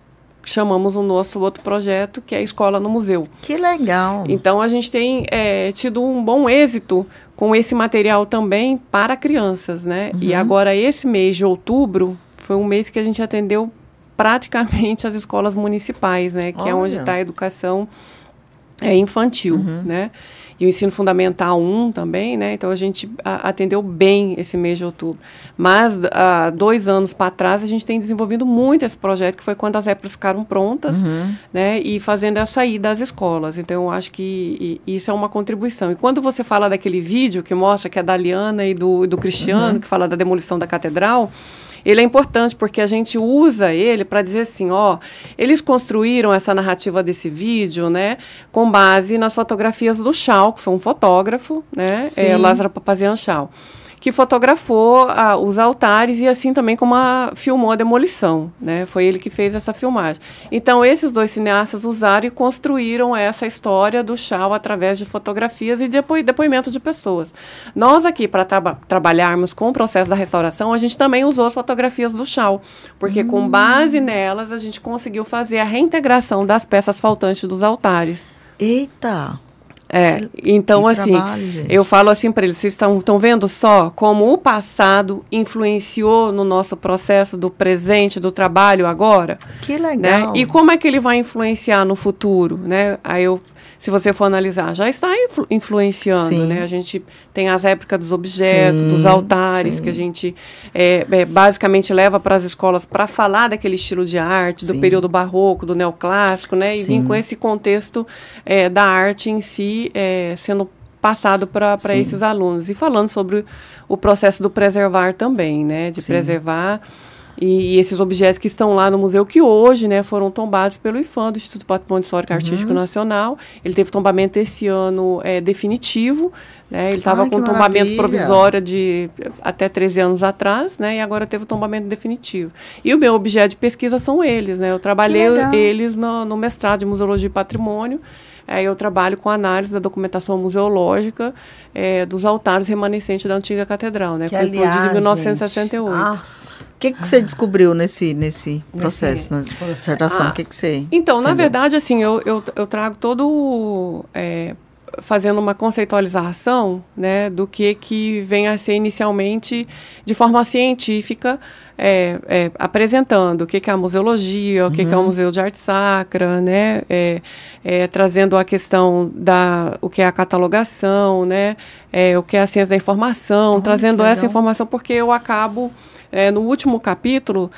chamamos o nosso outro projeto, que é a Escola no Museu. Que legal! Então, a gente tem tido um bom êxito com esse material também para crianças, né? E agora, esse mês de outubro, foi um mês que a gente atendeu praticamente as escolas municipais, né? Que é onde está a educação infantil, né? E o ensino fundamental 1 também, né? Então, a gente atendeu bem esse mês de outubro. Mas, há 2 anos para trás, a gente tem desenvolvido muito esse projeto, que foi quando as réplicas ficaram prontas, né? E fazendo essa ida às escolas. Então, eu acho que isso é uma contribuição. E quando você fala daquele vídeo que mostra que é da Liana e do Cristiano, que fala da demolição da catedral, ele é importante porque a gente usa ele para dizer assim, eles construíram essa narrativa desse vídeo, né, com base nas fotografias do Chau, que foi um fotógrafo, né, Lázaro Papazian Chau. que fotografou os altares e assim também como filmou a demolição, né? Foi ele que fez essa filmagem. Então, esses dois cineastas usaram e construíram essa história do Chau através de fotografias e depoimento de pessoas. Nós aqui, para trabalharmos com o processo da restauração, a gente também usou as fotografias do Chau, porque com base nelas a gente conseguiu fazer a reintegração das peças faltantes dos altares. Eita! Então que assim, trabalho, eu falo assim para eles, vocês estão vendo só como o passado influenciou no nosso processo do presente, do trabalho agora? Que legal! Né? E como é que ele vai influenciar no futuro, né? Se você for analisar, já está influenciando, sim. né? A gente tem as réplicas dos objetos, sim, dos altares, sim. que a gente basicamente leva para as escolas para falar daquele estilo de arte, do sim. período barroco, do neoclássico, né? E vir com esse contexto da arte em si sendo passado para esses alunos. E falando sobre o processo do preservar também, né? De preservar... E esses objetos que estão lá no museu, que hoje, né, foram tombados pelo IPHAN, do Instituto Patrimônio Histórico e Artístico Nacional. Ele teve tombamento esse ano definitivo, né? Ele estava com tombamento provisório de até 13 anos atrás, né? E agora teve o tombamento definitivo. E o meu objeto de pesquisa são eles, né? Eu trabalhei eles no mestrado de Museologia e Patrimônio. Eu trabalho com análise da documentação museológica dos altares remanescentes da antiga catedral, né? Que foi produzido em 1968. O que você descobriu nesse processo, na dissertação? O que você Então, entendeu? na verdade, assim, eu trago todo... fazendo uma conceitualização, né, do que vem a ser inicialmente de forma científica, apresentando o que é a museologia, o que é o Museu de Arte Sacra, né, trazendo a questão o que é a catalogação, né, o que é a ciência da informação, trazendo essa informação porque eu acabo... no último capítulo,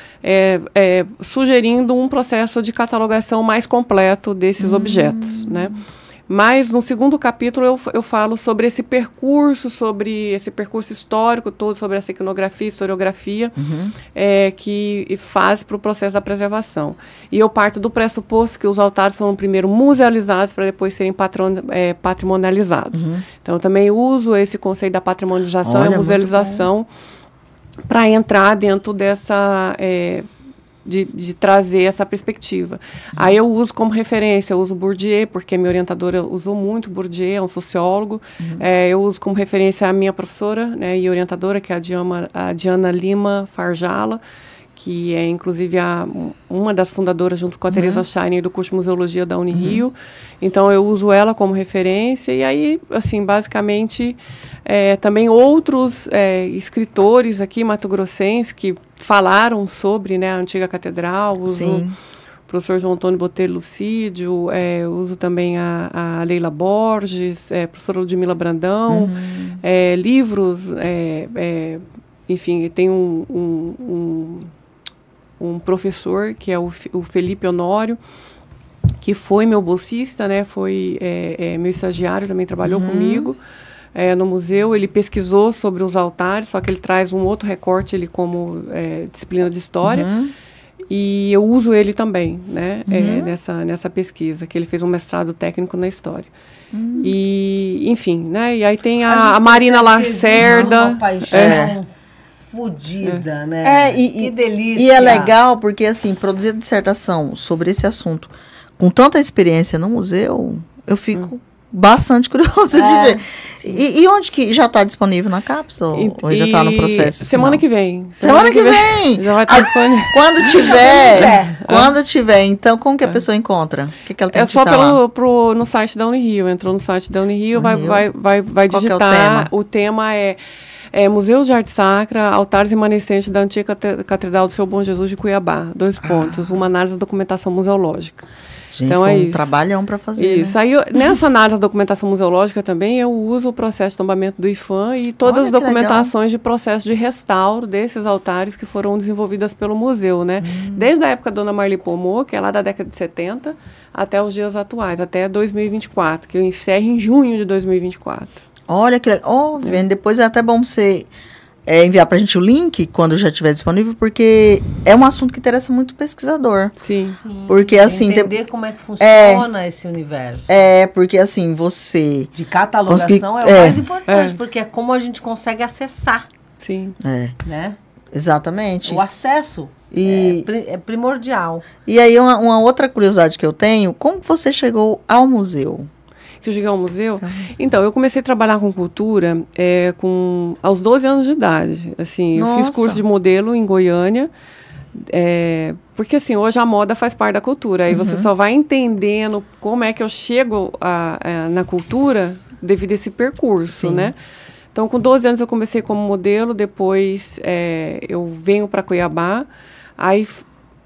sugerindo um processo de catalogação mais completo desses objetos, né? Mas, no segundo capítulo, eu falo sobre esse percurso histórico todo, sobre essa iconografia, historiografia, que faz para o processo da preservação. E eu parto do pressuposto que os altares foram primeiro musealizados para depois serem patrimonializados. Então, eu também uso esse conceito da patrimonialização e musealização para entrar dentro dessa... De trazer essa perspectiva. Aí eu uso como referência, eu uso Bourdieu, porque minha orientadora usou muito Bourdieu, é um sociólogo. Eu uso como referência a minha professora, né, e orientadora, que é a Diana Lima Farjala, que é inclusive uma das fundadoras, junto com a Teresa Scheiner, do curso de Museologia da Unirio. Então eu uso ela como referência, e aí, assim, basicamente, também outros escritores aqui, mato-grossenses, que falaram sobre, né, a antiga catedral, uso o professor João Antônio Botelho Lucídio, uso também a Leila Borges, professora Ludmila Brandão, livros, enfim, tem um professor, que é o Felipe Honório, que foi meu bolsista, né, foi meu estagiário, também trabalhou comigo no museu. Ele pesquisou sobre os altares, só que ele traz um outro recorte, ele como disciplina de história, e eu uso ele também, né, nessa pesquisa, que ele fez um mestrado técnico na história. E, enfim, né, e aí tem a Marina Lacerda. Uma paixão fodida, né? Que delícia. E é legal porque, assim, produzir dissertação sobre esse assunto com tanta experiência no museu, eu fico bastante curiosa de ver. E onde que já está disponível na CAPES? Ou ainda está no processo? Semana que vem. Semana que vem! Já vai estar disponível. Quando tiver, então, como que a pessoa encontra? O que ela tem que digitar lá? É só no site da Unirio. Entrou no site da Unirio, vai digitar. Qual que é o tema Museu de Arte Sacra, altares remanescentes da antiga Catedral do Seu Bom Jesus de Cuiabá. 2 pontos. Uma análise da documentação museológica. Gente, então, foi um trabalhão para fazer, isso. né? Aí, nessa análise da documentação museológica também, eu uso o processo de tombamento do IPHAN e todas as documentações de processo de restauro desses altares que foram desenvolvidas pelo museu, né? Desde a época da Dona Marli Pomô, que é lá da década de 70, até os dias atuais, até 2024, que eu encerro em junho de 2024. Olha que legal. Depois é até bom você enviar pra gente o link quando já estiver disponível, porque é um assunto que interessa muito o pesquisador. Sim. Porque assim... Entender como é que funciona esse universo. Porque assim, você... De catalogação é o mais importante, porque é como a gente consegue acessar. Sim. Né? Exatamente. O acesso é primordial. E aí, uma outra curiosidade que eu tenho, como você chegou ao museu? Que eu cheguei ao museu? Então, eu comecei a trabalhar com cultura aos 12 anos de idade. Assim, eu fiz curso de modelo em Goiânia, porque assim, hoje a moda faz parte da cultura. Aí você só vai entendendo como é que eu chego na cultura devido a esse percurso, né? Então, com 12 anos eu comecei como modelo, depois eu venho para Cuiabá, aí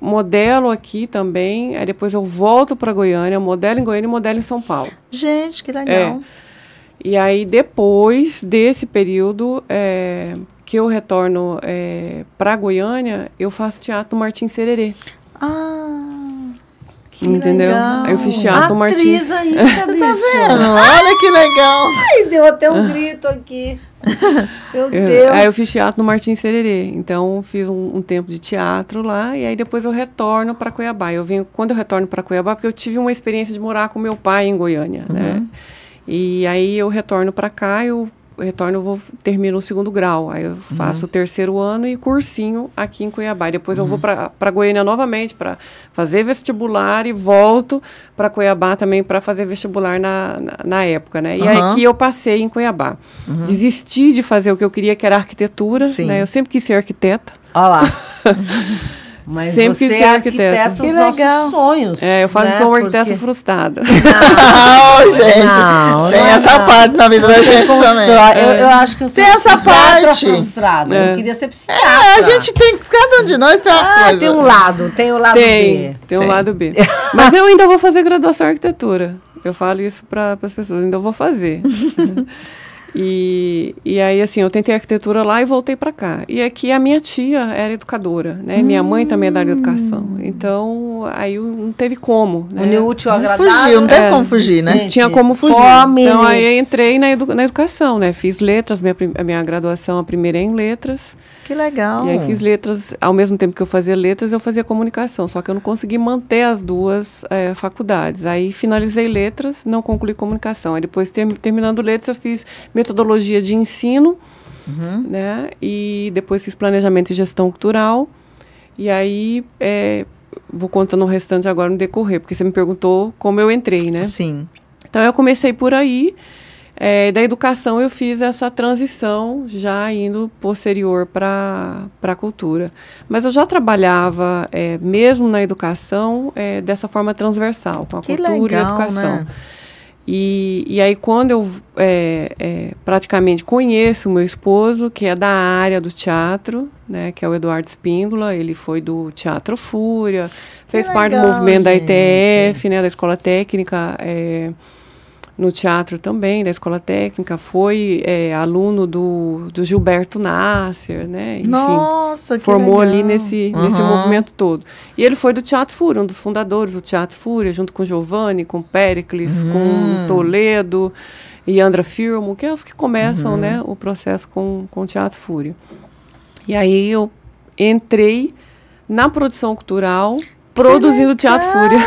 modelo aqui também, aí depois eu volto para Goiânia, modelo em Goiânia e modelo em São Paulo. Gente, que legal. E aí, depois desse período que eu retorno para Goiânia, eu faço teatro no Martim Sererê. Que entendeu? legal. Aí eu fiz teatro no Martim. Atriz ainda, bicho. Tá vendo? Olha que legal. Ai, deu até um grito aqui. Meu Deus. Aí eu fiz teatro no Martim Sererê. Então, fiz um tempo de teatro lá. E aí, depois eu retorno para Cuiabá. Quando eu retorno para Cuiabá, porque eu tive uma experiência de morar com meu pai em Goiânia, né? E aí, eu retorno para cá, termino o 2º grau. Aí eu faço o 3º ano e cursinho aqui em Cuiabá. E depois eu vou para Goiânia novamente para fazer vestibular e volto para Cuiabá também para fazer vestibular na época, né? E aí aqui eu passei em Cuiabá. Desisti de fazer o que eu queria, que era arquitetura, né? Eu sempre quis ser arquiteta. Olha lá. Mas sempre você quis ser é arquiteta. arquiteta dos nossos sonhos. Eu falo que sou uma arquiteta frustrada. Não, gente. Não, tem não, essa parte na vida da gente também. Eu acho que eu sou tem essa parte frustrada. Eu queria ser psiquiatra. A gente tem, cada um de nós tem uma coisa. Tem um lado B. Tem um lado B. Mas eu ainda vou fazer graduação em arquitetura. Eu falo isso para as pessoas, ainda vou fazer. E aí, assim, eu tentei arquitetura lá e voltei para cá. E aqui a minha tia era educadora, né? Minha mãe também é da área de educação. Então, aí não teve como, né? Unir útil ao agradável. Fugiu, não teve como fugir, né? Gente, tinha como fugir. Então, aí eu entrei na educação, né? Fiz letras, a minha graduação, a primeira é em letras. Que legal. E aí fiz letras, ao mesmo tempo que eu fazia letras, eu fazia comunicação. Só que eu não consegui manter as duas faculdades. Aí finalizei letras, não concluí comunicação. Aí depois, terminando letras, eu fiz metodologia de ensino, né? E depois fiz planejamento e gestão cultural. E aí, vou contando o restante agora no decorrer, porque você me perguntou como eu entrei, né? Sim. Então, eu comecei por aí. Da educação, eu fiz essa transição, já indo posterior para a cultura. Mas eu já trabalhava, mesmo na educação, dessa forma transversal, com a cultura e a educação. Né? E aí, quando eu praticamente conheço o meu esposo, que é da área do teatro, né, que é o Eduardo Espíndola, ele foi do Teatro Fúria, fez parte do movimento da ITF, né, da Escola Técnica, no teatro também, da Escola Técnica, foi aluno do Gilberto Nasser, né? Enfim, nossa, que formou legal. Ali nesse movimento todo. E ele foi do Teatro Fúria, um dos fundadores do Teatro Fúria, junto com Giovanni, com Péricles, com Toledo e Andra Firmo, que é os que começam, né, o processo com o Teatro Fúria. E aí eu entrei na produção cultural, produzindo Teatro Fúria.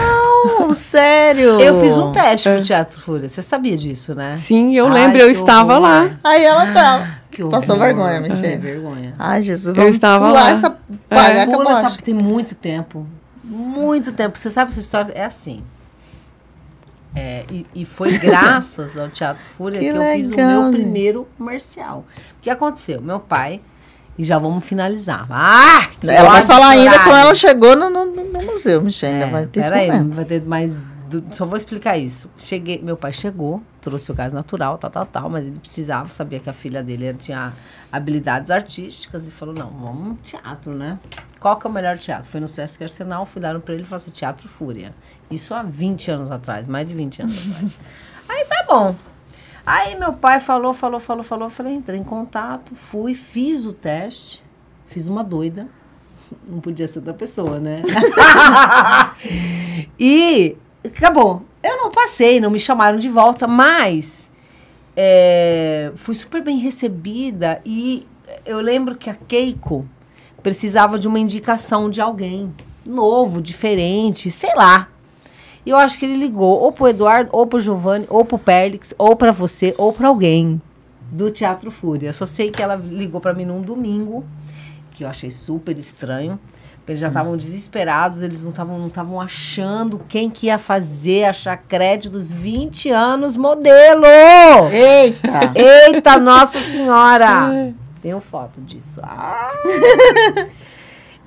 Sério? Eu fiz um teste pro Teatro Fúria. Você sabia disso, né? Sim, eu lembro, eu estava lá. Aí ela tava. Passou vergonha, Michelle. Passei vergonha. Ai, Jesus, eu estava lá. Essa pula, sabe que tem muito tempo. Muito tempo. Você sabe essa história? É assim. E foi graças ao Teatro Fúria que eu fiz o meu primeiro comercial. O que aconteceu? Meu pai... E já vamos finalizar. Ela vai falar ainda quando ela chegou no museu, Michelle. Ainda vai ter peraí, vai ter mais... Só vou explicar isso. Meu pai chegou, trouxe o gás natural, tal, mas ele precisava, sabia que a filha dele tinha habilidades artísticas e falou, não, vamos no teatro, né? Qual que é o melhor teatro? Foi no Sesc Arsenal, falaram pra ele e falaram assim, Teatro Fúria. Isso há 20 anos atrás, mais de 20 anos atrás. Aí tá bom. Aí meu pai falou, falei, entrei em contato, fui, fiz o teste, fiz uma doida, não podia ser outra pessoa, né? E acabou. Eu não passei, não me chamaram de volta, mas fui super bem recebida e eu lembro que a Keiko precisava de uma indicação de alguém novo, diferente, sei lá. E eu acho que ele ligou ou pro Eduardo, ou pro Giovanni, ou pro Pérlix, ou pra você, ou pra alguém do Teatro Fúria. Eu só sei que ela ligou pra mim num domingo, que eu achei super estranho. Eles já estavam desesperados, eles não estavam achando quem que ia fazer a Chacrete dos 20 anos modelo. Eita! Eita, Nossa Senhora! Tenho foto disso. Ah.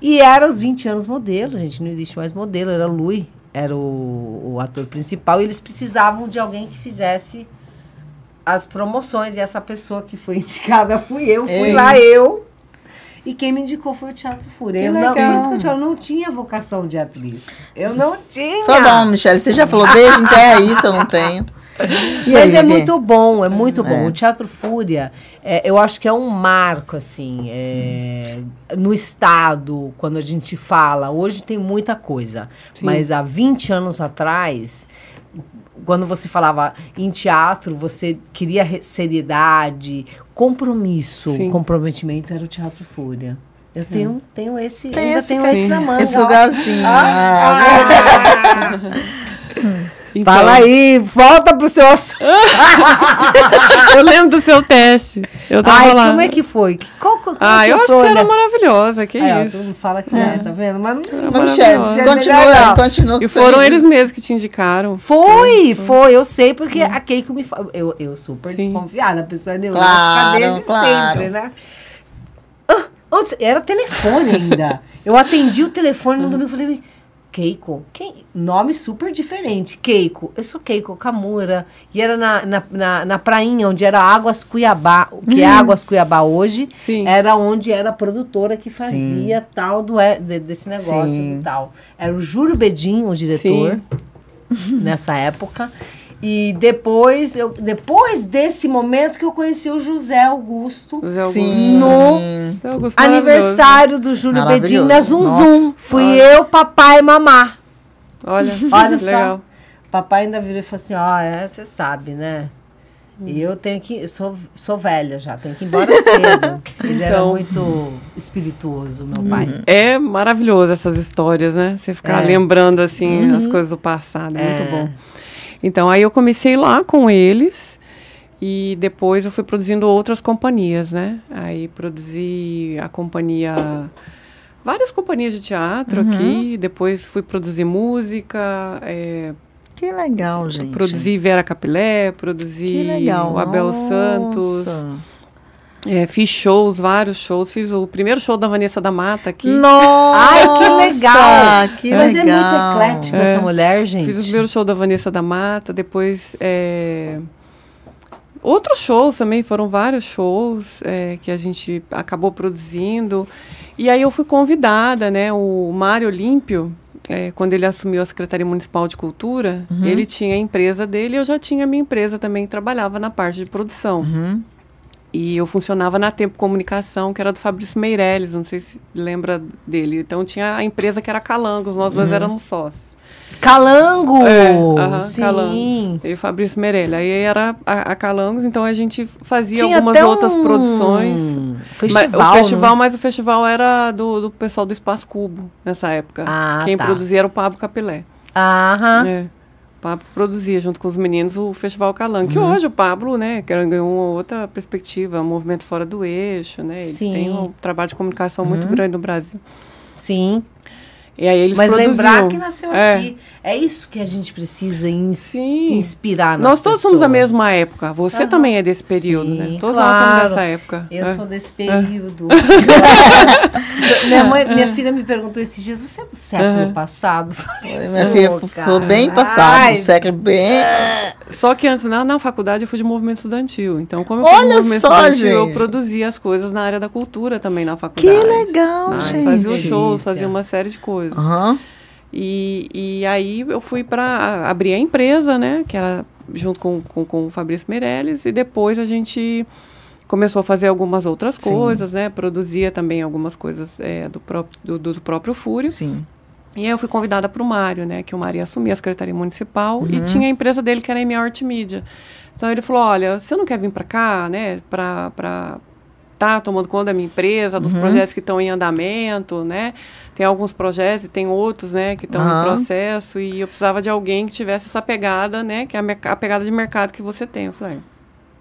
E era os 20 anos modelo, gente, não existe mais modelo, era o Lui, era o ator principal, e eles precisavam de alguém que fizesse as promoções, e essa pessoa que foi indicada fui eu, e quem me indicou foi o Teatro Fúria. Por isso que eu não tinha vocação de atriz. Eu não tinha. Tá bom, Michele, você já falou desde enterra isso, eu não tenho. Mas é muito bom, é muito bom. O Teatro Fúria, eu acho que é um marco, assim, no Estado, quando a gente fala. Hoje tem muita coisa, mas há 20 anos atrás, quando você falava em teatro, você queria compromisso, comprometimento, era o Teatro Fúria. Eu tenho esse, ainda tenho esse na manga. Esse lugarzinho. Então, fala aí, volta pro seu assunto. Eu lembro do seu teste. Eu tava lá. Como é que foi? Eu acho que você era maravilhosa, que isso. Todo mundo fala que tá vendo? Mas não, Michele, continua. E foram eles mesmos que te indicaram. Foi, eu sei, porque a Keiko me fala. Eu super desconfiada, a pessoa é neurótica desde sempre, né? Era telefone ainda. Eu atendi o telefone no domingo e falei, Keiko, nome super diferente. Keiko, eu sou Keiko Kamura. E era na prainha, onde era Águas Cuiabá, que é Águas Cuiabá hoje. Sim. Era onde era a produtora que fazia tal desse negócio e tal. Era o Júlio Bedin, o diretor, nessa época. E depois desse momento que eu conheci o José Augusto. No aniversário do Júlio Bedin na Zum Zum. Fui eu, papai e mamá. Olha só. Legal. Papai ainda virou e falou assim, você sabe, né? E eu tenho que... Sou velha já, tenho que ir embora cedo. Ele era muito espirituoso, meu pai. É maravilhoso essas histórias, né? Você ficar lembrando, assim, as coisas do passado. É muito bom. Então, aí eu comecei lá com eles e depois eu fui produzindo outras companhias, né? Aí produzi várias companhias de teatro aqui, depois fui produzir música. Que legal, gente. Produzi Vera Capilé, produzi o Abel Santos. Fiz vários shows. Fiz o primeiro show da Vanessa da Mata aqui. Nossa! Ai, que legal! Mas é muito eclética essa mulher, gente. Fiz o primeiro show da Vanessa da Mata, depois... outros shows também, foram vários shows que a gente acabou produzindo. E aí eu fui convidada, né? O Mário Olímpio, quando ele assumiu a Secretaria Municipal de Cultura, ele tinha a empresa dele e eu já tinha a minha empresa também, trabalhava na parte de produção. E eu funcionava na Tempo Comunicação, que era do Fabrício Meirelles, não sei se lembra dele. Então tinha a empresa que era Calangos, nós dois éramos sócios. Calango! Sim. Calango. E o Fabrício Meirelles. Aí era a Calangos, então a gente fazia tinha algumas outras produções. Festival, mas o festival era do pessoal do Espaço Cubo, nessa época. Quem produzia era o Pablo Capilé. O Pablo produzia, junto com os meninos, o Festival Calango. Que hoje o Pablo, né, ganhou uma outra perspectiva, um movimento fora do eixo, né? Eles têm um trabalho de comunicação muito grande no Brasil. Sim. E aí eles Mas produziam. lembrar que nasceu aqui. É isso que a gente precisa inspirar nas Nós todos somos da mesma época. Você também é desse período, né? Todos nós somos dessa época. Eu sou desse período. Minha filha me perguntou esses dias, você é do século passado? Minha filha foi bem passado, do século bem... Só que antes, na faculdade, eu fui de movimento estudantil. Então, como eu fui de movimento estudantil, eu produzia as coisas na área da cultura também na faculdade. Que legal, gente. Fazia os shows, fazia uma série de coisas. E aí eu fui para abrir a empresa, né? Que era junto com o Fabrício Meirelles. E depois a gente começou a fazer algumas outras coisas, né? Produzia também algumas coisas do próprio Fúria. Sim. E aí eu fui convidada para o Mário, né? Que o Mário assumia a Secretaria Municipal e tinha a empresa dele, que era a MA Art Media. Então ele falou, olha, você não quer vir para cá, né? Para está tomando conta da minha empresa, dos projetos que estão em andamento, né? Tem alguns projetos e tem outros, né, que estão em processo, e eu precisava de alguém que tivesse essa pegada, né, que é a pegada de mercado que você tem. Eu falei,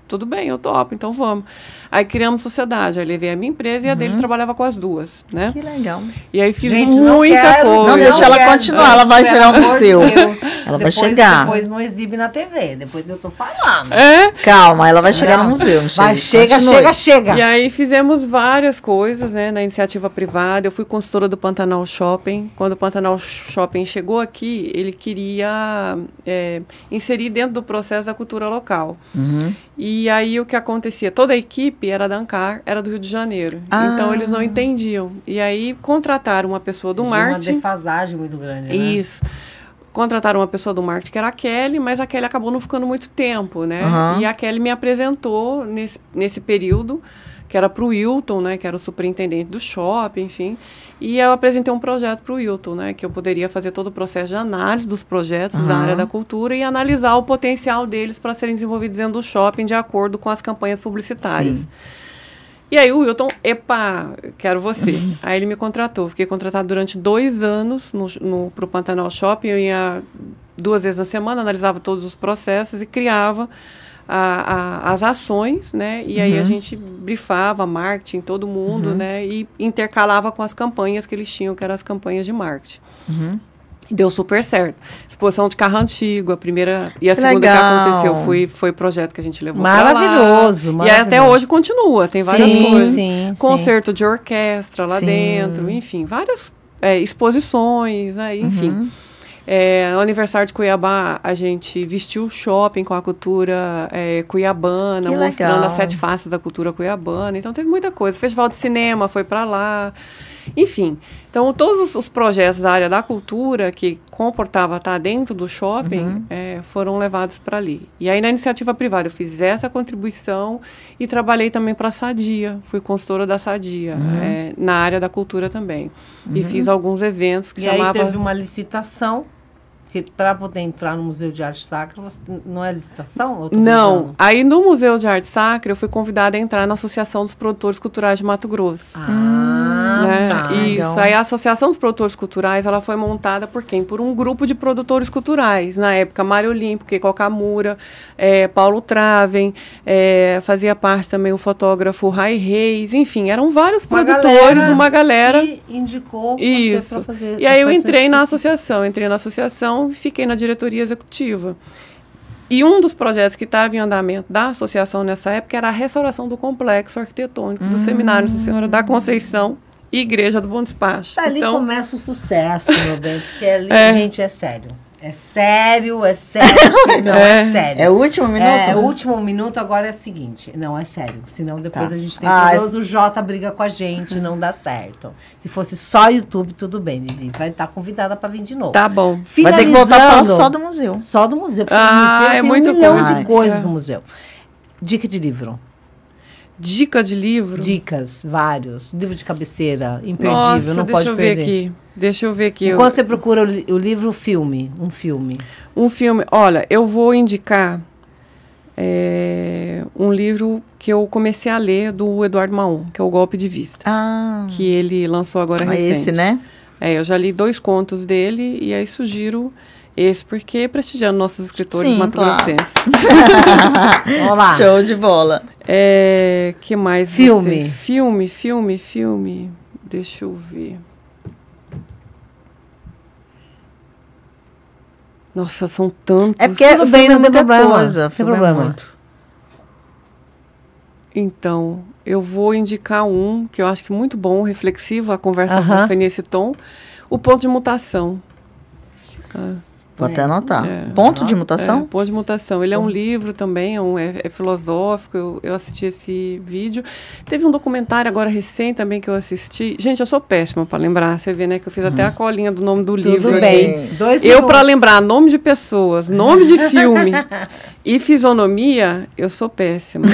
tudo bem, eu topo, então vamos. Aí criamos sociedade, aí levei a minha empresa e a dele trabalhava com as duas, né? Que legal. E aí fiz Gente, muita coisa. Não deixa ela continuar, ela vai chegar no museu. Ela vai chegar. Depois não exibe na TV, depois eu tô falando. Calma, ela vai chegar no museu. Vai, chega. E aí fizemos várias coisas, né, na iniciativa privada. Eu fui consultora do Pantanal Shopping. Quando o Pantanal Shopping chegou aqui, ele queria inserir dentro do processo da cultura local. E aí o que acontecia? Toda a equipe era da ANCAR, era do Rio de Janeiro. Então eles não entendiam. E aí contrataram uma pessoa do marketing. Uma defasagem muito grande, né? Isso. Contrataram uma pessoa do marketing, que era a Kelly, mas a Kelly acabou não ficando muito tempo, né? E a Kelly me apresentou nesse período, que era para o Wilton, né? Que era o superintendente do shopping, enfim. E eu apresentei um projeto para o Wilton, né? Que eu poderia fazer todo o processo de análise dos projetos da área da cultura e analisar o potencial deles para serem desenvolvidos dentro do shopping de acordo com as campanhas publicitárias. Sim. E aí o Wilton, epa, quero você. Aí ele me contratou. Fiquei contratado durante 2 anos para o Pantanal Shopping. Eu ia 2 vezes na semana, analisava todos os processos e criava as ações, né? E aí a gente brifava marketing, todo mundo, né? E intercalava com as campanhas que eles tinham, que eram as campanhas de marketing. Deu super certo. Exposição de carro antigo, a primeira e a segunda que aconteceu foi o projeto que a gente levou para lá. Maravilhoso. E aí até hoje continua, tem várias coisas. Sim, concerto de orquestra lá dentro, enfim, várias exposições, né? Enfim. No aniversário de Cuiabá, a gente vestiu o shopping com a cultura cuiabana, mostrando as 7 faces da cultura cuiabana. Então, teve muita coisa. Festival de cinema foi para lá. Enfim, então, todos os projetos da área da cultura que comportava estar dentro do shopping foram levados para ali. E aí, na iniciativa privada, eu fiz essa contribuição e trabalhei também para a Sadia. Fui consultora da Sadia, na área da cultura também. E fiz alguns eventos que chamavam... E aí teve uma licitação... Porque para poder entrar no Museu de Arte Sacra, não é licitação? Não. Aí no Museu de Arte Sacra, eu fui convidada a entrar na Associação dos Produtores Culturais de Mato Grosso. Tá. Isso. Legal. Aí a Associação dos Produtores Culturais, ela foi montada por quem? Por um grupo de produtores culturais. Na época, Mário Olímpio, Keiko Kamura, Paulo Traven, fazia parte também o fotógrafo Rai Reis, enfim, eram vários produtores, uma galera que indicou isso. Você para fazer. E aí eu entrei na associação, fiquei na diretoria executiva. E um dos projetos que estava em andamento da associação nessa época era a restauração do complexo arquitetônico do Seminário Nossa Senhora da Conceição e Igreja do Bom Despacho. Ali começa o sucesso, meu bem, porque ali, gente, é sério. É sério, é sério. Não, é sério. É o último minuto? É o último minuto, agora é o seguinte. Não, é sério. Senão depois a gente tem problemas. O Jota briga com a gente, não dá certo. Se fosse só YouTube, tudo bem, Vivi. Vai estar convidada para vir de novo. Tá bom. Vai ter que voltar a falar só do museu. Só do museu. Porque o museu tem muito 1 milhão de coisas no museu. Dica de livro. Dica de livro? Dicas, vários. Livro de cabeceira, imperdível, não pode perder. Deixa eu ver aqui. Enquanto você procura o livro, um filme. Olha, eu vou indicar um livro que eu comecei a ler do Eduardo Maon, que é O Golpe de Vista. Que ele lançou agora recente. Esse, né? Eu já li 2 contos dele e aí sugiro esse, porque prestigiando nossos escritores mato-grossenses. Vamos lá. Show de bola. Que mais? Filme. Filme. Deixa eu ver. Nossa, são tantos. É porque tudo bem, não tem problema. Coisa, tem problema. Muito. Então, eu vou indicar um que eu acho que muito bom, reflexivo, a conversa foi nesse tom. O Ponto de Mutação. Vou até anotar. Ponto de Mutação? Ponto de Mutação. Ele é um livro também, é filosófico. Eu assisti esse vídeo. Teve um documentário agora recente também que eu assisti. Gente, eu sou péssima para lembrar. Você vê, né, que eu fiz até a colinha do nome do livro. Tudo bem. 2 minutos. Eu, para lembrar nome de pessoas, nome de filme e fisionomia, eu sou péssima.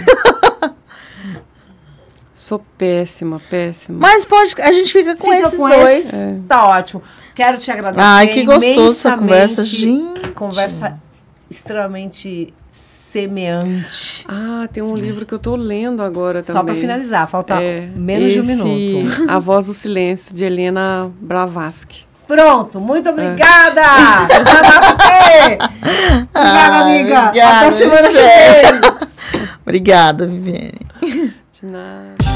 Sou péssima. Mas a gente fica com esses dois. Tá ótimo. Quero te agradecer. Ai, que gostoso essa conversa, gente. Conversa extremamente semeante. Ah, tem um livro que eu tô lendo agora também. Só para finalizar, falta menos de um minuto. A Voz do Silêncio, de Helena Blavatsky. Pronto, muito obrigada! Namastê! Obrigada, amiga! Obrigada, até semana que vem! Obrigada, Viviane. De nada.